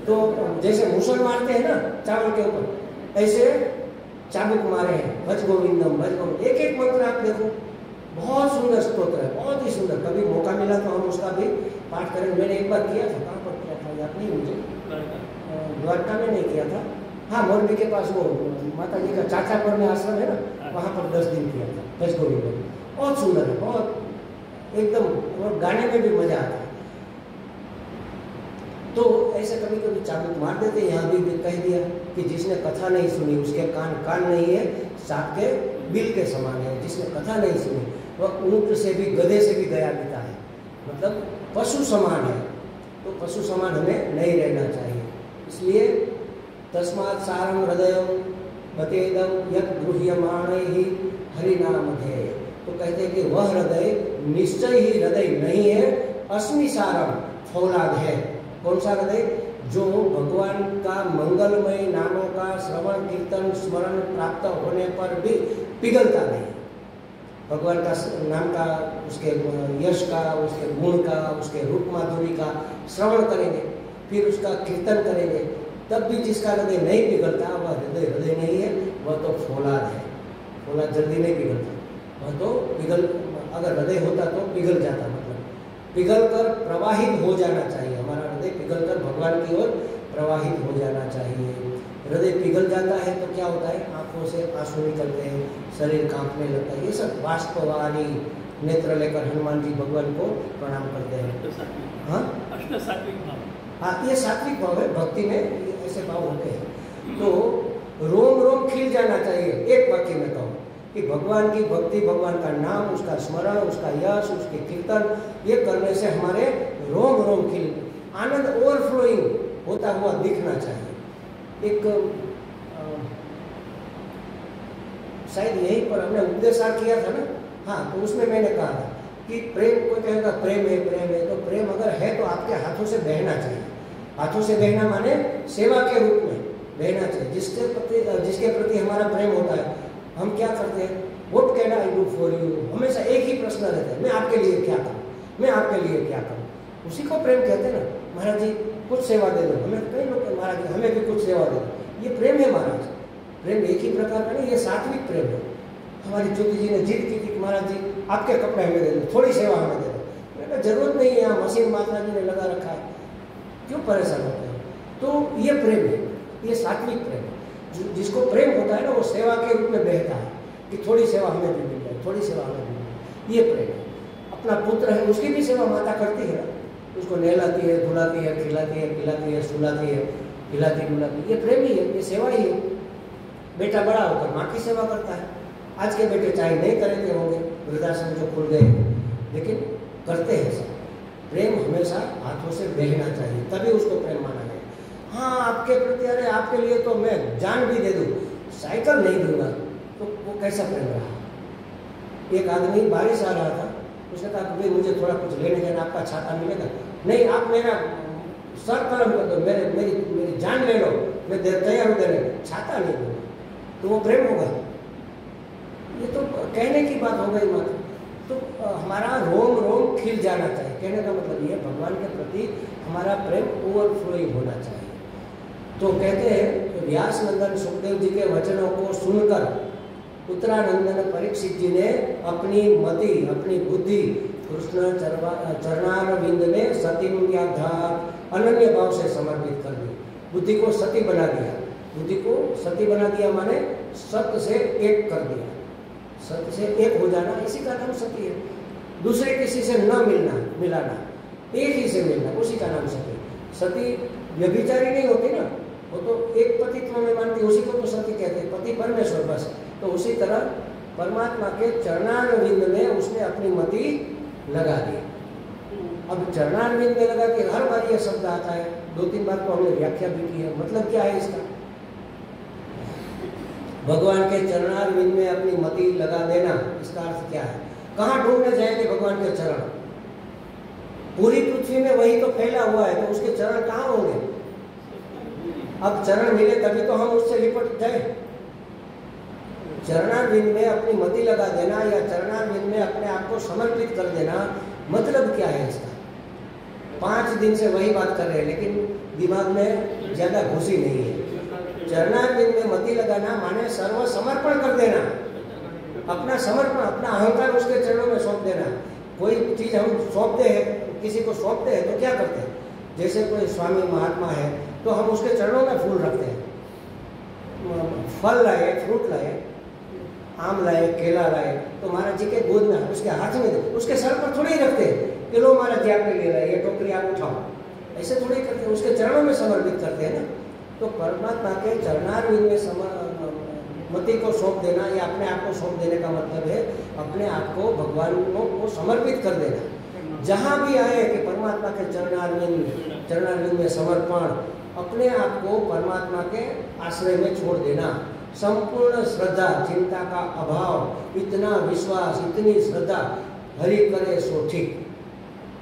तो जैसे मूसल मारते हैं ना चावल के ऊपर, ऐसे चाबुक मारे हैं, भज गोविंदम भज गोविंदम। एक एक मंत्र आप देखो, बहुत सुंदर स्तोत्र है, बहुत ही सुंदर। कभी मौका मिला तो हम उसका भी पाठ करें। मैंने एक बार किया था, कहाँ पर किया था याद नहीं मुझे, द्वारका में नहीं किया था, हाँ मोरबी के पास वो माता जी का चाचापुर में आश्रम है ना, वहाँ पर 10 दिन किया था भज गोविंदम। बहुत सुंदर है, बहुत एकदम, और गाने में भी मजा आता है। तो ऐसे कभी कभी चाबुक मार देते। यहाँ भी कह दिया कि जिसने कथा नहीं सुनी उसके कान नहीं है, सांप के बिल के समान है। जिसने कथा नहीं सुनी वह ऊंट से भी, गधे से भी गया बीता है, मतलब पशु समान है। तो पशु समान हमें नहीं रहना चाहिए। इसलिए तस्मात् सारं हृदयं बतेदं यत् गृह्यमाणैहि हरिनाम ध्येय। तो कहते हैं कि वह हृदय निश्चय ही हृदय नहीं है, अस्मि सारम, फौलाद है। कौन सा हृदय? जो भगवान का मंगलमय नामों का श्रवण कीर्तन स्मरण प्राप्त होने पर भी पिघलता नहीं। भगवान का नाम का, उसके यश का, उसके गुण का, उसके रूप माधुरी का श्रवण करेंगे, फिर उसका कीर्तन करेंगे, तब भी जिसका हृदय नहीं पिघलता वह हृदय नहीं है, वह तो फौलाद है। फौलाद जल्दी नहीं पिघलता, वह तो अगर हृदय होता तो पिघल जाता, मतलब पिघल कर प्रवाहित हो जाना चाहिए। हमारा हृदय पिघल कर भगवान की ओर प्रवाहित हो जाना चाहिए। हृदय पिघल जाता है तो क्या होता है? आंखों से आंसू निकलते हैं, शरीर कांपने लगता है। ये सब वाष्पवारी नेत्र लेकर हनुमान जी भगवान को प्रणाम करते हैं। हाँ हाँ, ये सात्विक भाव है। भक्ति में ऐसे भाव होते हैं। तो रोम रोम खिल जाना चाहिए। एक वाक्य में कहूँ कि भगवान की भक्ति, भगवान का नाम, उसका स्मरण, उसका यश, उसके कीर्तन, ये करने से हमारे रोम रोम खिल, आनंद ओवरफ्लोइंग होता हुआ दिखना चाहिए। एक शायद यहीं पर हमने उपदेशार किया था ना, हाँ, तो उसमें मैंने कहा था कि प्रेम, कोई कहेगा प्रेम है, तो प्रेम अगर है तो आपके हाथों से बहना चाहिए। हाथों से बहना माने सेवा के रूप में बहना चाहिए। जिसके प्रति हमारा प्रेम होता है, हम क्या करते हैं? What can I do for you? हमेशा एक ही प्रश्न रहता है, मैं आपके लिए क्या करूँ, मैं आपके लिए क्या करूँ? उसी को प्रेम कहते हैं ना। महाराज जी कुछ सेवा दे दो, हमें कई लोग, महाराज जी हमें भी कुछ सेवा दे दो। ये प्रेम है महाराज। प्रेम एक ही प्रकार का नहीं, ये सात्विक प्रेम है। हमारी ज्योति जी ने जिद की थी, महाराज जी आपके कपड़े हमें दे दो, थोड़ी सेवा हमें दे दो। मैंने कहा जरूरत नहीं है, यहाँ मशीन माता जी ने लगा रखा है, क्यों परेशान होते हैं? तो ये प्रेम है, ये सात्विक प्रेम है। जिसको प्रेम होता है ना, वो सेवा के रूप में बहता है कि थोड़ी सेवा हमें भी मिल जाए, थोड़ी सेवा हमें भी मिल जाए। ये प्रेम है। अपना पुत्र है, उसकी भी सेवा माता करती है ना, उसको नहलाती है, धुलाती है, खिलाती है, पिलाती है, सुलाती है, खिलाती डुलाती, ये प्रेम ही है, ये सेवा ही है। बेटा बड़ा होकर माँ की सेवा करता है। आज के बेटे चाहे नहीं करते होंगे, वृद्धाश्रम जो खुल गए, लेकिन करते हैं सब। प्रेम हमेशा हाथों से बहना चाहिए, तभी उसको प्रेम माना जाए। हाँ, आपके प्रति, अरे आपके लिए तो मैं जान भी दे दूँ, साइकिल नहीं दूंगा, तो वो कैसा प्रेम रहा? एक आदमी, बारिश आ रहा था, उसने कहा कि भाई मुझे थोड़ा कुछ लेने जाना, आपका छाता मिलेगा? नहीं, आप मेरा सर कर्म कर दो, मेरी जान ले लो, मैं तैयार हूँ देने, छाता नहीं दूंगा। तो वो प्रेम होगा? ये तो कहने की बात हो गई मात्र। तो हमारा रोम रोम खिल जाना चाहिए। कहने का मतलब ये, भगवान के प्रति हमारा प्रेम ओवरफ्लोइंग होना चाहिए। तो कहते हैं कि व्यास नंदन सुखदेव जी के वचनों को सुनकर उत्तरानंदन परीक्षित जी ने अपनी मति, अपनी बुद्धि कृष्ण चरणारविंद में सती अनन्य भाव से समर्पित कर दी। बुद्धि को सती बना दिया। बुद्धि को सती बना दिया माने सत्य से एक कर दिया। सत्य से एक हो जाना, इसी का नाम सती है। दूसरे किसी से न मिलाना, एक ही से मिलना, उसी का नाम सती। सती व्यभिचारी नहीं होती ना, वो तो एक पतित्व में मानती, उसी को तो सती कहते हैं, पति परमेश्वर बस। तो उसी तरह परमात्मा के चरणारविंद में उसने अपनी मति लगा दी। अब चरणारविंद में लगा के हर बार यह शब्द आता है, 2-3 बार तो हमने व्याख्या भी की है। मतलब क्या है इसका? भगवान के चरणारविंद में अपनी मति लगा देना, इसका अर्थ क्या है? कहाँ ढूंढने जाएंगे भगवान के चरण? पूरी पृथ्वी में वही तो फैला हुआ है, तो उसके चरण कहाँ होंगे? अब चरण मिले तभी तो हम उससे लिपट जाए। चरणारविंद में अपनी मति लगा देना या चरणारविंद में अपने आप को समर्पित कर देना, मतलब क्या है इसका? 5 दिन से वही बात कर रहे हैं, लेकिन दिमाग में ज्यादा घुसी नहीं है। चरणारविंद में मति लगाना माने सर्व समर्पण कर देना, अपना समर्पण, अपना अहंकार उसके चरणों में सौंप देना। कोई चीज हम सौंपते हैं, किसी को सौंपते हैं तो क्या करते हैं? जैसे कोई स्वामी महात्मा है तो हम उसके चरणों में फूल रखते हैं। फल लाए, फ्रूट लाए, आम लाए, केला लाए, तो महाराज जी के गोद में, उसके हाथ में दे, उसके सर पर थोड़ी ही रखते हैं कि लो महाराज जी आपके लिए लाए, ये टोकरी आप उठाओ, ऐसे थोड़ी करते हैं, उसके चरणों में समर्पित करते हैं ना। तो परमात्मा के चरणारविंद में मति को सौंप देना या अपने आप को सौंप देने का मतलब है अपने आप को भगवान को समर्पित कर देना। जहाँ भी आए कि परमात्मा के चरणारविंद में समर्पण, अपने आप को परमात्मा के आश्रय में छोड़ देना। संपूर्ण श्रद्धा, चिंता का अभाव, इतना विश्वास, इतनी श्रद्धा, हरि करे सो ठीक,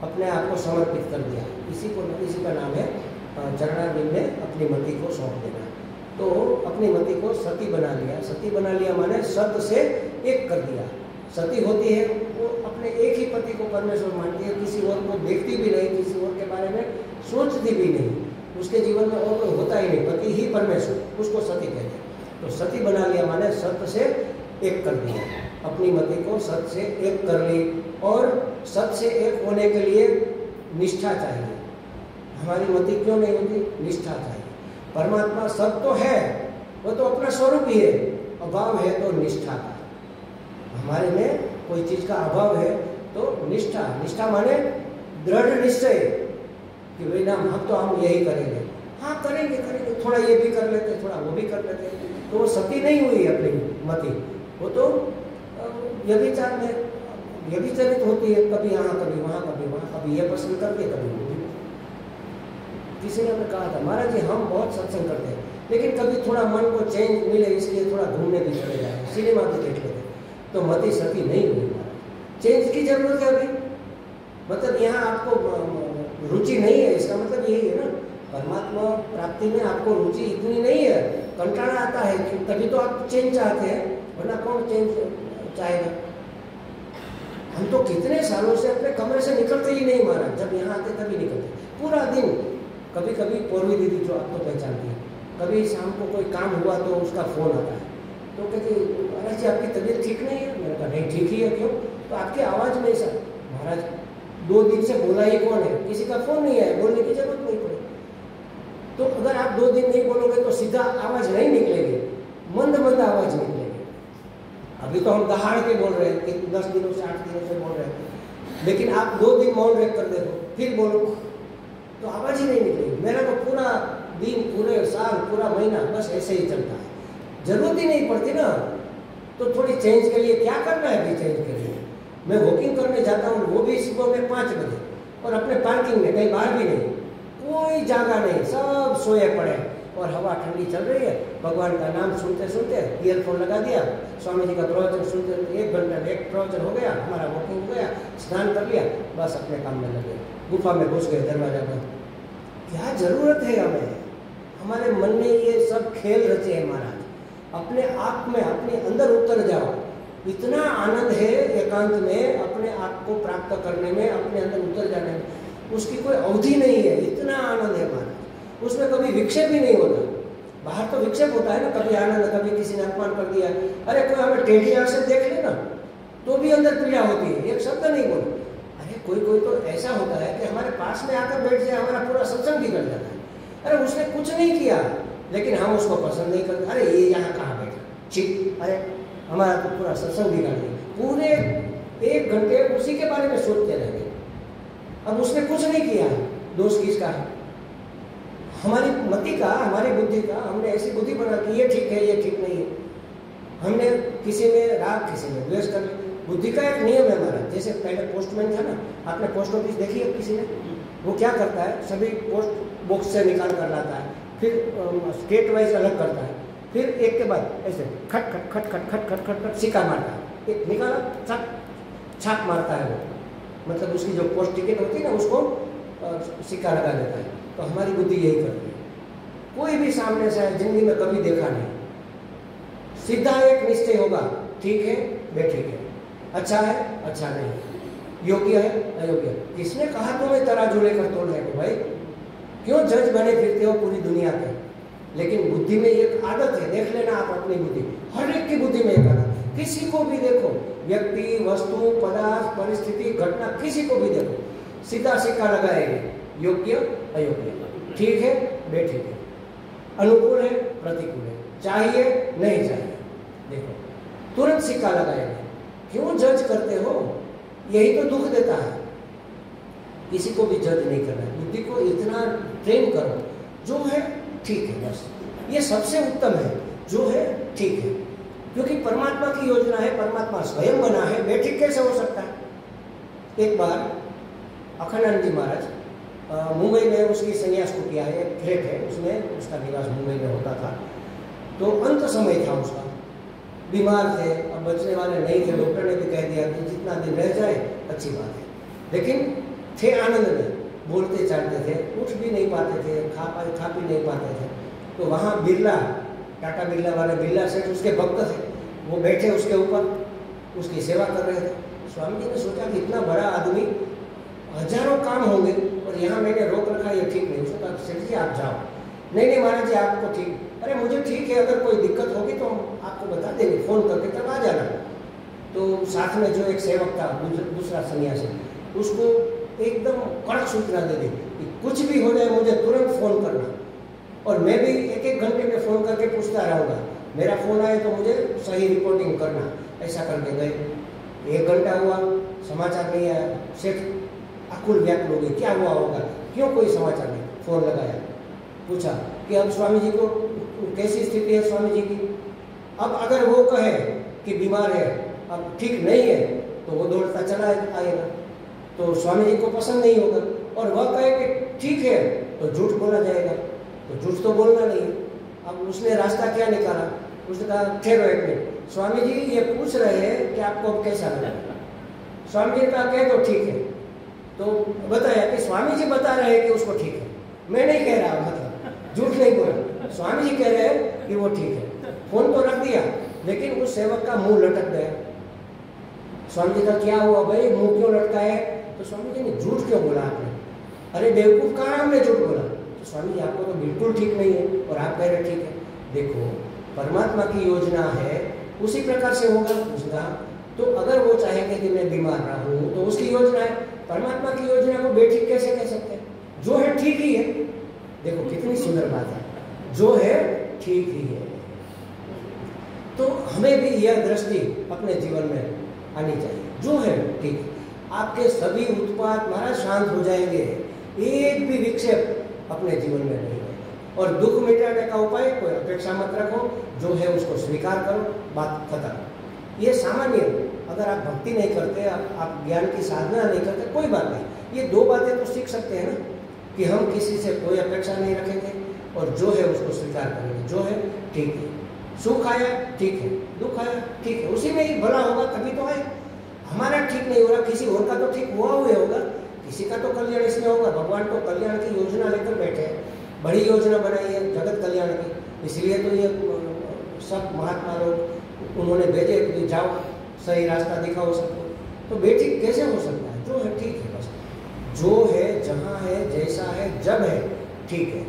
अपने आप को समर्पित कर दिया। इसी का नाम है चरणारविंद में अपनी मति को सौंप देना। तो अपनी मति को सती बना लिया। सती बना लिया माने सत्य से एक कर दिया। सती होती है वो अपने एक ही पति को परमेश्वर मानती है, किसी और को देखती भी नहीं, किसी और के बारे में सोचती भी नहीं, उसके जीवन में और कोई होता ही नहीं, पति ही परमेश्वर, उसको सती कहते हैं। तो सती बना लिया माने सत्य से एक कर दिया, अपनी मति को सत्य से एक कर ली। और सत्य से एक होने के लिए निष्ठा चाहिए। हमारी मति क्यों नहीं होती? निष्ठा चाहिए। परमात्मा सब तो है, वो तो अपना स्वरूप ही है, अभाव है तो निष्ठा का। हमारे में कोई चीज का अभाव है तो निष्ठा, निष्ठा माने दृढ़ निश्चय कि भाई ना हम यही करेंगे, हाँ करेंगे, थोड़ा ये भी कर लेते, थोड़ा वो भी कर लेते, तो वो सती नहीं हुई अपनी मति, वो तो व्यभिचार में व्यभिचरित होती है, कभी यहाँ कभी वहाँ, कभी ये पसंद करते, कभी वो भी। किसी ने हमें कहा था, महाराज जी हम बहुत सत्संग करते हैं, लेकिन कभी थोड़ा मन को चेंज मिले इसलिए थोड़ा घूमने भी चले जाए, सिनेमा भी देख लेते। तो मति सती नहीं हुई महाराज, चेंज की जरूरत है अभी। मतलब यहाँ आपको रुचि नहीं है, इसका मतलब यही है ना, परमात्मा प्राप्ति में आपको रुचि इतनी नहीं है, कंटाला आता है, तभी तो आप चेंज चाहते हैं, वरना कौन चेंज चाहेगा? हम तो कितने सालों से अपने कमरे से निकलते ही नहीं महाराज, जब यहाँ आते तभी निकलते पूरा दिन। कभी कभी पूर्वी दीदी जो आप तो पहचानती है, कभी शाम को कोई काम हुआ तो उसका फोन आता है, तो कहती महाराज जी आपकी तबीयत ठीक नहीं है? मैंने कहा नहीं ठीक ही है। क्यों? तो आपकी आवाज़ में ऐसा, महाराज 2 दिन से बोला ही कौन है, किसी का फोन नहीं है, बोलने की जरूरत नहीं पड़ी। तो अगर आप 2 दिन नहीं बोलोगे तो सीधा आवाज़ नहीं निकलेगी, मंद आवाज़ निकलेगी। अभी तो हम दहाड़ के बोल रहे हैं कि 10 दिनों से 8 दिनों से बोल रहे हैं, लेकिन आप 2 दिन मौन रख कर देखो, फिर बोलो तो आवाज़ ही नहीं निकलेगी। मेरा तो पूरा दिन, पूरे साल, पूरा महीना बस ऐसे ही चलता है, जरूरत ही नहीं पड़ती ना। तो थोड़ी चेंज के लिए क्या करना है? भी चेंज के लिए मैं वॉकिंग करने जाता हूँ, वो भी सुबह में 5 बजे, और अपने पार्किंग में, कहीं बाहर भी नहीं, कोई जगह नहीं, सब सोए पड़े और हवा ठंडी चल रही है, भगवान का नाम सुनते सुनते ईयरफोन लगा दिया, स्वामी जी का प्रवचन सुनते 1 घंटा में 1 प्रवचन हो गया, हमारा वॉकिंग हो गया, स्नान कर लिया, बस अपने काम में लगे, गुफा में घुस गए दरवाजा बंद। क्या जरूरत है हमें? हमारे मन में ये सब खेल रचे हैं महाराज। अपने आप में, अपने अंदर उतर जाओ। इतना आनंद है एकांत में अपने आप को प्राप्त करने में, अपने अंदर उतर जाने में, उसकी कोई अवधि नहीं है। इतना आनंद है महाराज, उसमें कभी विक्षेप ही नहीं होता। बाहर तो विक्षेप होता है ना, कभी आनंद, कभी किसी ने अपमान कर दिया, अरे कोई हमें टेढ़ी आंख से देख ले ना तो भी अंदर पीड़ा होती है, एक शब्द नहीं बोले। अरे कोई कोई तो ऐसा होता है कि हमारे पास में आकर बैठ जाए, हमारा पूरा सत्संग बिगड़ जाता है। अरे उसने कुछ नहीं किया लेकिन हम उसको पसंद नहीं करते, अरे ये यहाँ कहाँ बैठा, ठीक, अरे हमारा तो पूरा सत्संग बिगाड़ दिया। पूरे 1 घंटे उसी के बारे में सोचते रह गए। अब उसने कुछ नहीं किया, दोष किसका है? हमारी मति का, हमारी बुद्धि का। हमने ऐसी बुद्धि बना कि ये ठीक है, ये ठीक नहीं है। हमने किसी में राग, किसी में द्वेष कर लिया। बुद्धि का एक नियम है हमारा। जैसे पहले पोस्टमैन था ना, आपने पोस्ट ऑफिस देखी है किसी ने? वो क्या करता है, सभी पोस्ट बॉक्स से निकाल कर लाता है, फिर स्टेट वाइज अलग करता है, फिर एक के बाद ऐसे खट खट खट खट खट खट खट खट सिक्का मारता है, एक निकाला छाप छाप मारता है वो, मतलब उसकी जो पोस्ट टिकट होती है ना उसको सिक्का लगा देता है। तो हमारी बुद्धि यही करती है। कोई भी सामने से जिंदगी में कभी देखा नहीं, सीधा एक निश्चय होगा, ठीक है बेठीक है, अच्छा है अच्छा नहीं, योग्य है अयोग्य। किसने कहा तुम्हें तराजू लेकर तोल रहे हो भाई? क्यों जज बने फिरते हो पूरी दुनिया के? लेकिन बुद्धि में एक आदत है, देख लेना आप अपनी बुद्धि, हर एक की बुद्धि में एक आदत। किसी को भी देखो, व्यक्ति, वस्तु, पदार्थ, परिस्थिति, घटना, किसी को भी देखो, सीधा सिक्का लगाएंगे, योग्य अयोग्य, ठीक है बेठीक है, अनुकूल है प्रतिकूल है, चाहिए नहीं चाहिए, देखो तुरंत सिक्का लगाएंगे। क्यों जज करते हो? यही तो दुख देता है। किसी को भी जज नहीं करना है, बुद्धि को इतना ट्रेन करो, जो है ठीक है, बस ये सबसे उत्तम है, जो है ठीक है। क्योंकि परमात्मा की योजना है, परमात्मा स्वयं बना है, बेठीक कैसे हो सकता है? एक बार अखंडानंद जी महाराज मुंबई में, उसकी संन्यास कुटिया है, एक फ्लैट है, उसमें उसका निवास मुंबई में होता था। तो अंत समय था उसका, बीमार थे, अब बचने वाले नहीं थे, डॉक्टर ने भी कह दिया कि जितना दिन रह जाए अच्छी बात है, लेकिन थे आनंद में, बोलते चालते थे, उठ भी नहीं पाते थे, खा भी नहीं पाते थे। तो वहाँ बिरला, टाटा बिरला वाले बिरला सेठ उसके भक्त थे, वो बैठे उसके ऊपर, उसकी सेवा कर रहे थे। स्वामी जी ने सोचा कि इतना बड़ा आदमी, हजारों काम होंगे और यहाँ मैंने रोक रखा, ये ठीक नहीं। उसने कहा सेठ जी आप जाओ। नहीं नहीं महाराज जी आपको ठीक, अरे मुझे ठीक है, अगर कोई दिक्कत होगी तो हम आपको बता देंगे, फोन करके तब आ जाना। तो साथ में जो एक सेवक था, दूसरा सन्यासी, उसको एकदम कड़क सूचना दे दी कि कुछ भी हो जाए मुझे तुरंत फोन करना, और मैं भी 1-1 घंटे में फोन करके पूछता रहूँगा, मेरा फोन आए तो मुझे सही रिपोर्टिंग करना। ऐसा करके गए। 1 घंटा हुआ, समाचार नहीं आया। सेठ अकुल व्याकुल हो गए, क्या हुआ होगा, क्यों कोई समाचार नहीं? फोन लगाया, पूछा कि अब स्वामी जी को कैसी स्थिति है स्वामी जी की। अब अगर वो कहे कि बीमार है, अब ठीक नहीं है, तो वो दौड़ता चला आएगा, तो स्वामी जी को पसंद नहीं होगा। और वह कहे कि ठीक है, तो झूठ बोला जाएगा, तो झूठ तो बोलना नहीं। अब उसने रास्ता क्या निकाला? उसने कहा ठहरो 1 मिनट, स्वामी जी ये पूछ रहे हैं कि आपको अब कैसा लगा? स्वामी जी का कहे तो ठीक है, तो बताया कि स्वामी जी बता रहे हैं कि उसको ठीक है, मैं नहीं कह रहा, मतलब झूठ नहीं बोला, स्वामी जी कह रहे हैं कि वो ठीक है। फोन तो रख दिया, लेकिन उस सेवक का मुंह लटक गया। स्वामी जी का क्या हुआ भाई, मुंह क्यों लटका है? तो स्वामी जी ने झूठ क्यों बोला आपने? अरे बेवकूफ, कहाँ हमने झूठ बोला? तो स्वामी जी आपको तो बिल्कुल ठीक नहीं है और आप कह रहे ठीक है। देखो परमात्मा की योजना है, उसी प्रकार से होगा उसका। तो अगर वो चाहेंगे कि मैं बीमार ना हूँ तो उसकी योजना है, परमात्मा की योजना को बेठीक कैसे कह सकते हैं? जो है ठीक ही है। देखो कितनी सुंदर बात है, जो है ठीक ही है। तो हमें भी यह दृष्टि अपने जीवन में आनी चाहिए, जो है ठीक है। आपके सभी उत्पात महाराज शांत हो जाएंगे, एक भी विक्षेप अपने जीवन में नहीं रहेगा। और दुख मिटाने का उपाय, कोई अपेक्षा मत रखो, जो है उसको स्वीकार करो, बात खत्म। ये सामान्य, अगर आप भक्ति नहीं करते, आप ज्ञान की साधना नहीं करते, कोई बात नहीं, ये दो बातें तो सीख सकते हैं ना, कि हम किसी से कोई अपेक्षा नहीं रखेंगे और जो है उसको स्वीकार करेंगे, जो है ठीक है, सुख आया ठीक है, दुख आया ठीक है, उसी में ही भला होगा तभी तो आए। हमारा ठीक नहीं हो रहा, किसी और का तो ठीक हुआ हुआ होगा, किसी का तो कल्याण इसमें होगा। भगवान तो कल्याण की योजना लेकर बैठे हैं, बड़ी योजना बनाई है जगत कल्याण की, इसलिए तो ये सब महात्मा लोग उन्होंने भेजे कि जाओ सही रास्ता दिखाओ सबको। तो बेठीक कैसे हो सकता है? जो है ठीक है, बस जो है, जहाँ है, जैसा है, जब है ठीक है।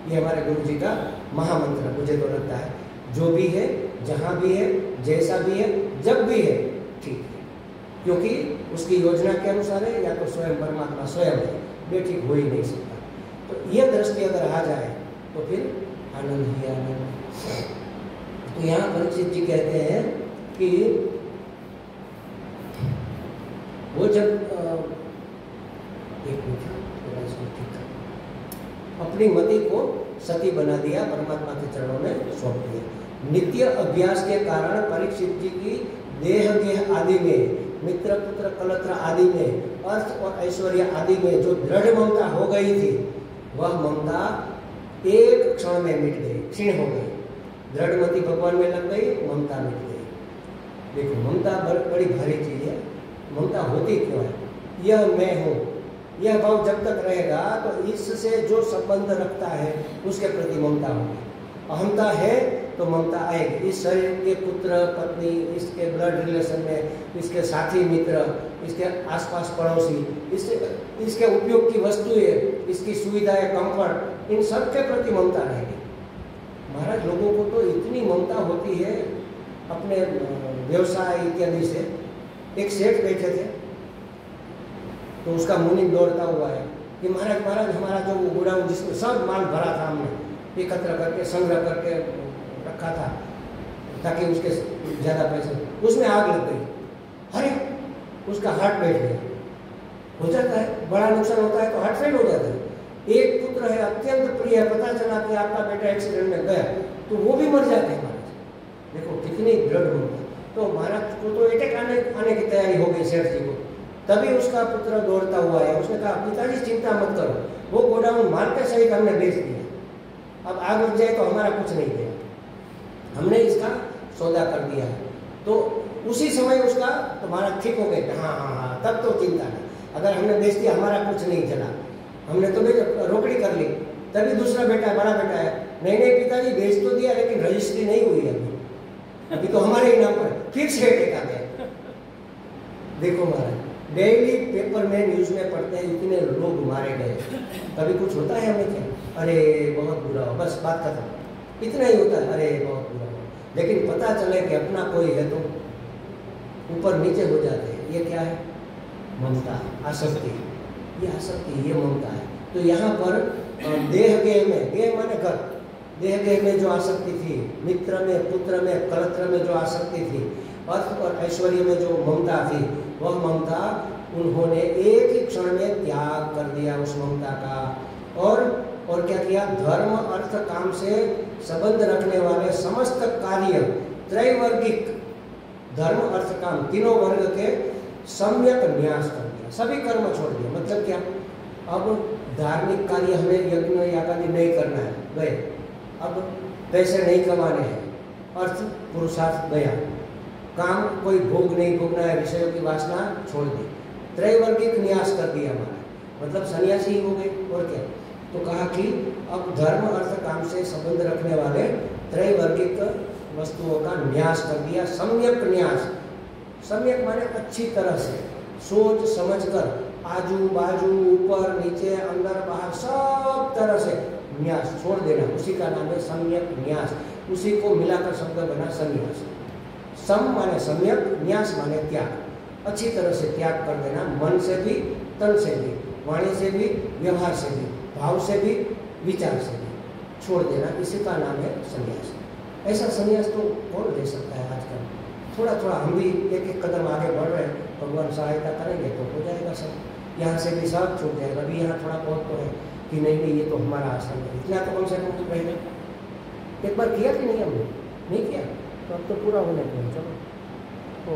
ये हमारे गुरु जी का महामंत्र मुझे तो लगता है, जो भी है, जहाँ भी है, जैसा भी है, जब भी है ठीक है, क्योंकि उसकी योजना के अनुसार है, या तो स्वयं परमात्मा स्वयं है, बेठीक हो ही नहीं सकता। तो यह दृष्टि अगर आ जाए तो फिर आनंद ही आनंद। तो यहाँ परीक्षित जी कहते हैं कि वो जब अपनी मति को सती बना दिया, परमात्मा के चरणों में सौंप दिया। नित्य अभ्यास के कारण परीक्षित जी की देह गेह आदि में, मित्र पुत्र कलत्र आदि में, अर्थ और ऐश्वर्य आदि में जो दृढ़ ममता हो गई थी, वह ममता एक क्षण में मिट गई, क्षीण हो गई। दृढ़मति भगवान में लग गई, ममता मिट गई। देखो ममता बड़ी भारी चीज है। ममता होती क्यों है? यह मैं हूँ, यह भाव जब तक रहेगा तो इससे जो संबंध रखता है उसके प्रति ममता होगी। अहंता है तो ममता आएगी। इस शरीर के पुत्र पत्नी, इसके ब्लड रिलेशन में, इसके साथी मित्र, इसके आसपास पड़ोसी, इसके उपयोग की वस्तुएं, इसकी सुविधाएं, कंफर्ट, इन सब के प्रति ममता रहेगी। महाराज लोगों को तो इतनी ममता होती है अपने व्यवसाय इत्यादि से। एक सेठ बैठे थे तो उसका मुनि दौड़ता हुआ है कि महाराज महाराज हमारा जो वो गोडाउन जिसमें सब माल भरा था, हमने एकत्र करके संग्रह करके रखा था ताकि उसके ज़्यादा पैसे, उसमें आग लग गई। अरे उसका हार्ट बैठ गया। हो जाता है, बड़ा नुकसान होता है तो हार्ट फेल हो जाता है। एक पुत्र है अत्यंत प्रिय है, पता चला कि आपका बेटा एक्सीडेंट में गया तो वो भी मर जाते हैं महाराज। देखो कितनी दृढ़ होता। तो महाराज को तो अटैक आने की तैयारी हो गई सेठ जी को। तभी उसका पुत्र दौड़ता हुआ है, उसने कहा पिताजी चिंता मत करो, वो गोडाउन माल के सहित हमने बेच दिया, अब आग लग जाए तो हमारा कुछ नहीं गया, हमने इसका सौदा कर दिया है। तो उसी समय उसका तो महाराज ठीक हो गए। हाँ हाँ हाँ, तब तो चिंता नहीं, अगर हमने बेच दिया हमारा कुछ नहीं चला, हमने तो रोकड़ी कर ली। तभी दूसरा बेटा, बड़ा बेटा है, नहीं नहीं पिताजी बेच तो दिया लेकिन रजिस्ट्री नहीं हुई अभी तो हमारे ही नाम पर। फिर से अटैक आ गया। देखो महाराज डेली पेपर में न्यूज में पढ़ते हैं इतने लोग मारे गए, कभी कुछ होता है हमें क्या? अरे बहुत बुरा हो, बस बात खत्म, इतना ही होता है, अरे बहुत बुरा हो। लेकिन पता चले कि अपना कोई है तो ऊपर नीचे हो जाते हैं। ये क्या है? ममता, आसक्ति। ये आसक्ति, ये ममता है। तो यहाँ पर देह गेह में, गेह माने घर, देह गेह में जो आसक्ति थी, मित्र में, पुत्र में, कलत्र में जो आसक्ति थी, अर्थ और ऐश्वर्य में जो ममता थी, वह ममता उन्होंने एक ही क्षण में त्याग कर दिया उस ममता का। और क्या किया? धर्म अर्थ काम से संबंध रखने वाले समस्त कार्य, त्रैवर्गिक धर्म अर्थ काम तीनों वर्ग के सम्यक न्यास कर दिया, सभी कर्म छोड़ दिया। मतलब क्या? अब धार्मिक कार्य हमें यज्ञ यागादि नहीं करना है, गए। अब पैसे नहीं कमाने हैं, अर्थ पुरुषार्थ गया। काम कोई भोग नहीं भोगना है, विषयों की वासना छोड़ दी, त्रैवर्गिक न्यास कर दिया हमारा, मतलब सन्यासी हो गए। और क्या? तो कहा कि अब धर्म अर्थ काम से संबंध रखने वाले त्रैवर्गिक वस्तुओं का न्यास कर दिया, सम्यक न्यास। सम्यक माने अच्छी तरह से सोच समझकर, आजू बाजू, ऊपर नीचे, अंदर बाहर, सब तरह से न्यास छोड़ देना, उसी का नाम है सम्यक न्यास। उसी को मिलाकर शब्द बना संन्यास। सम माने सम्यक, न्यास माने त्याग। अच्छी तरह से त्याग कर देना, मन से भी, तन से भी, वाणी से भी, व्यवहार से भी, भाव से भी, विचार से भी छोड़ देना, इसी का नाम है संन्यास। ऐसा संन्यास तो कौन ले सकता है आजकल? थोड़ा थोड़ा हम भी एक एक कदम आगे बढ़ रहे हैं, भगवान सहायता करेंगे तो हो जाएगा सब। यहाँ से भी सब छूट जाएगा। अभी यहाँ थोड़ा बहुत तो है कि नहीं नहीं ये तो हमारा आसन है, इतना तो कम से कम तो पहले एक बार किया कि नहीं हमने? नहीं किया तो अब तो पूरा होने को। चलो तो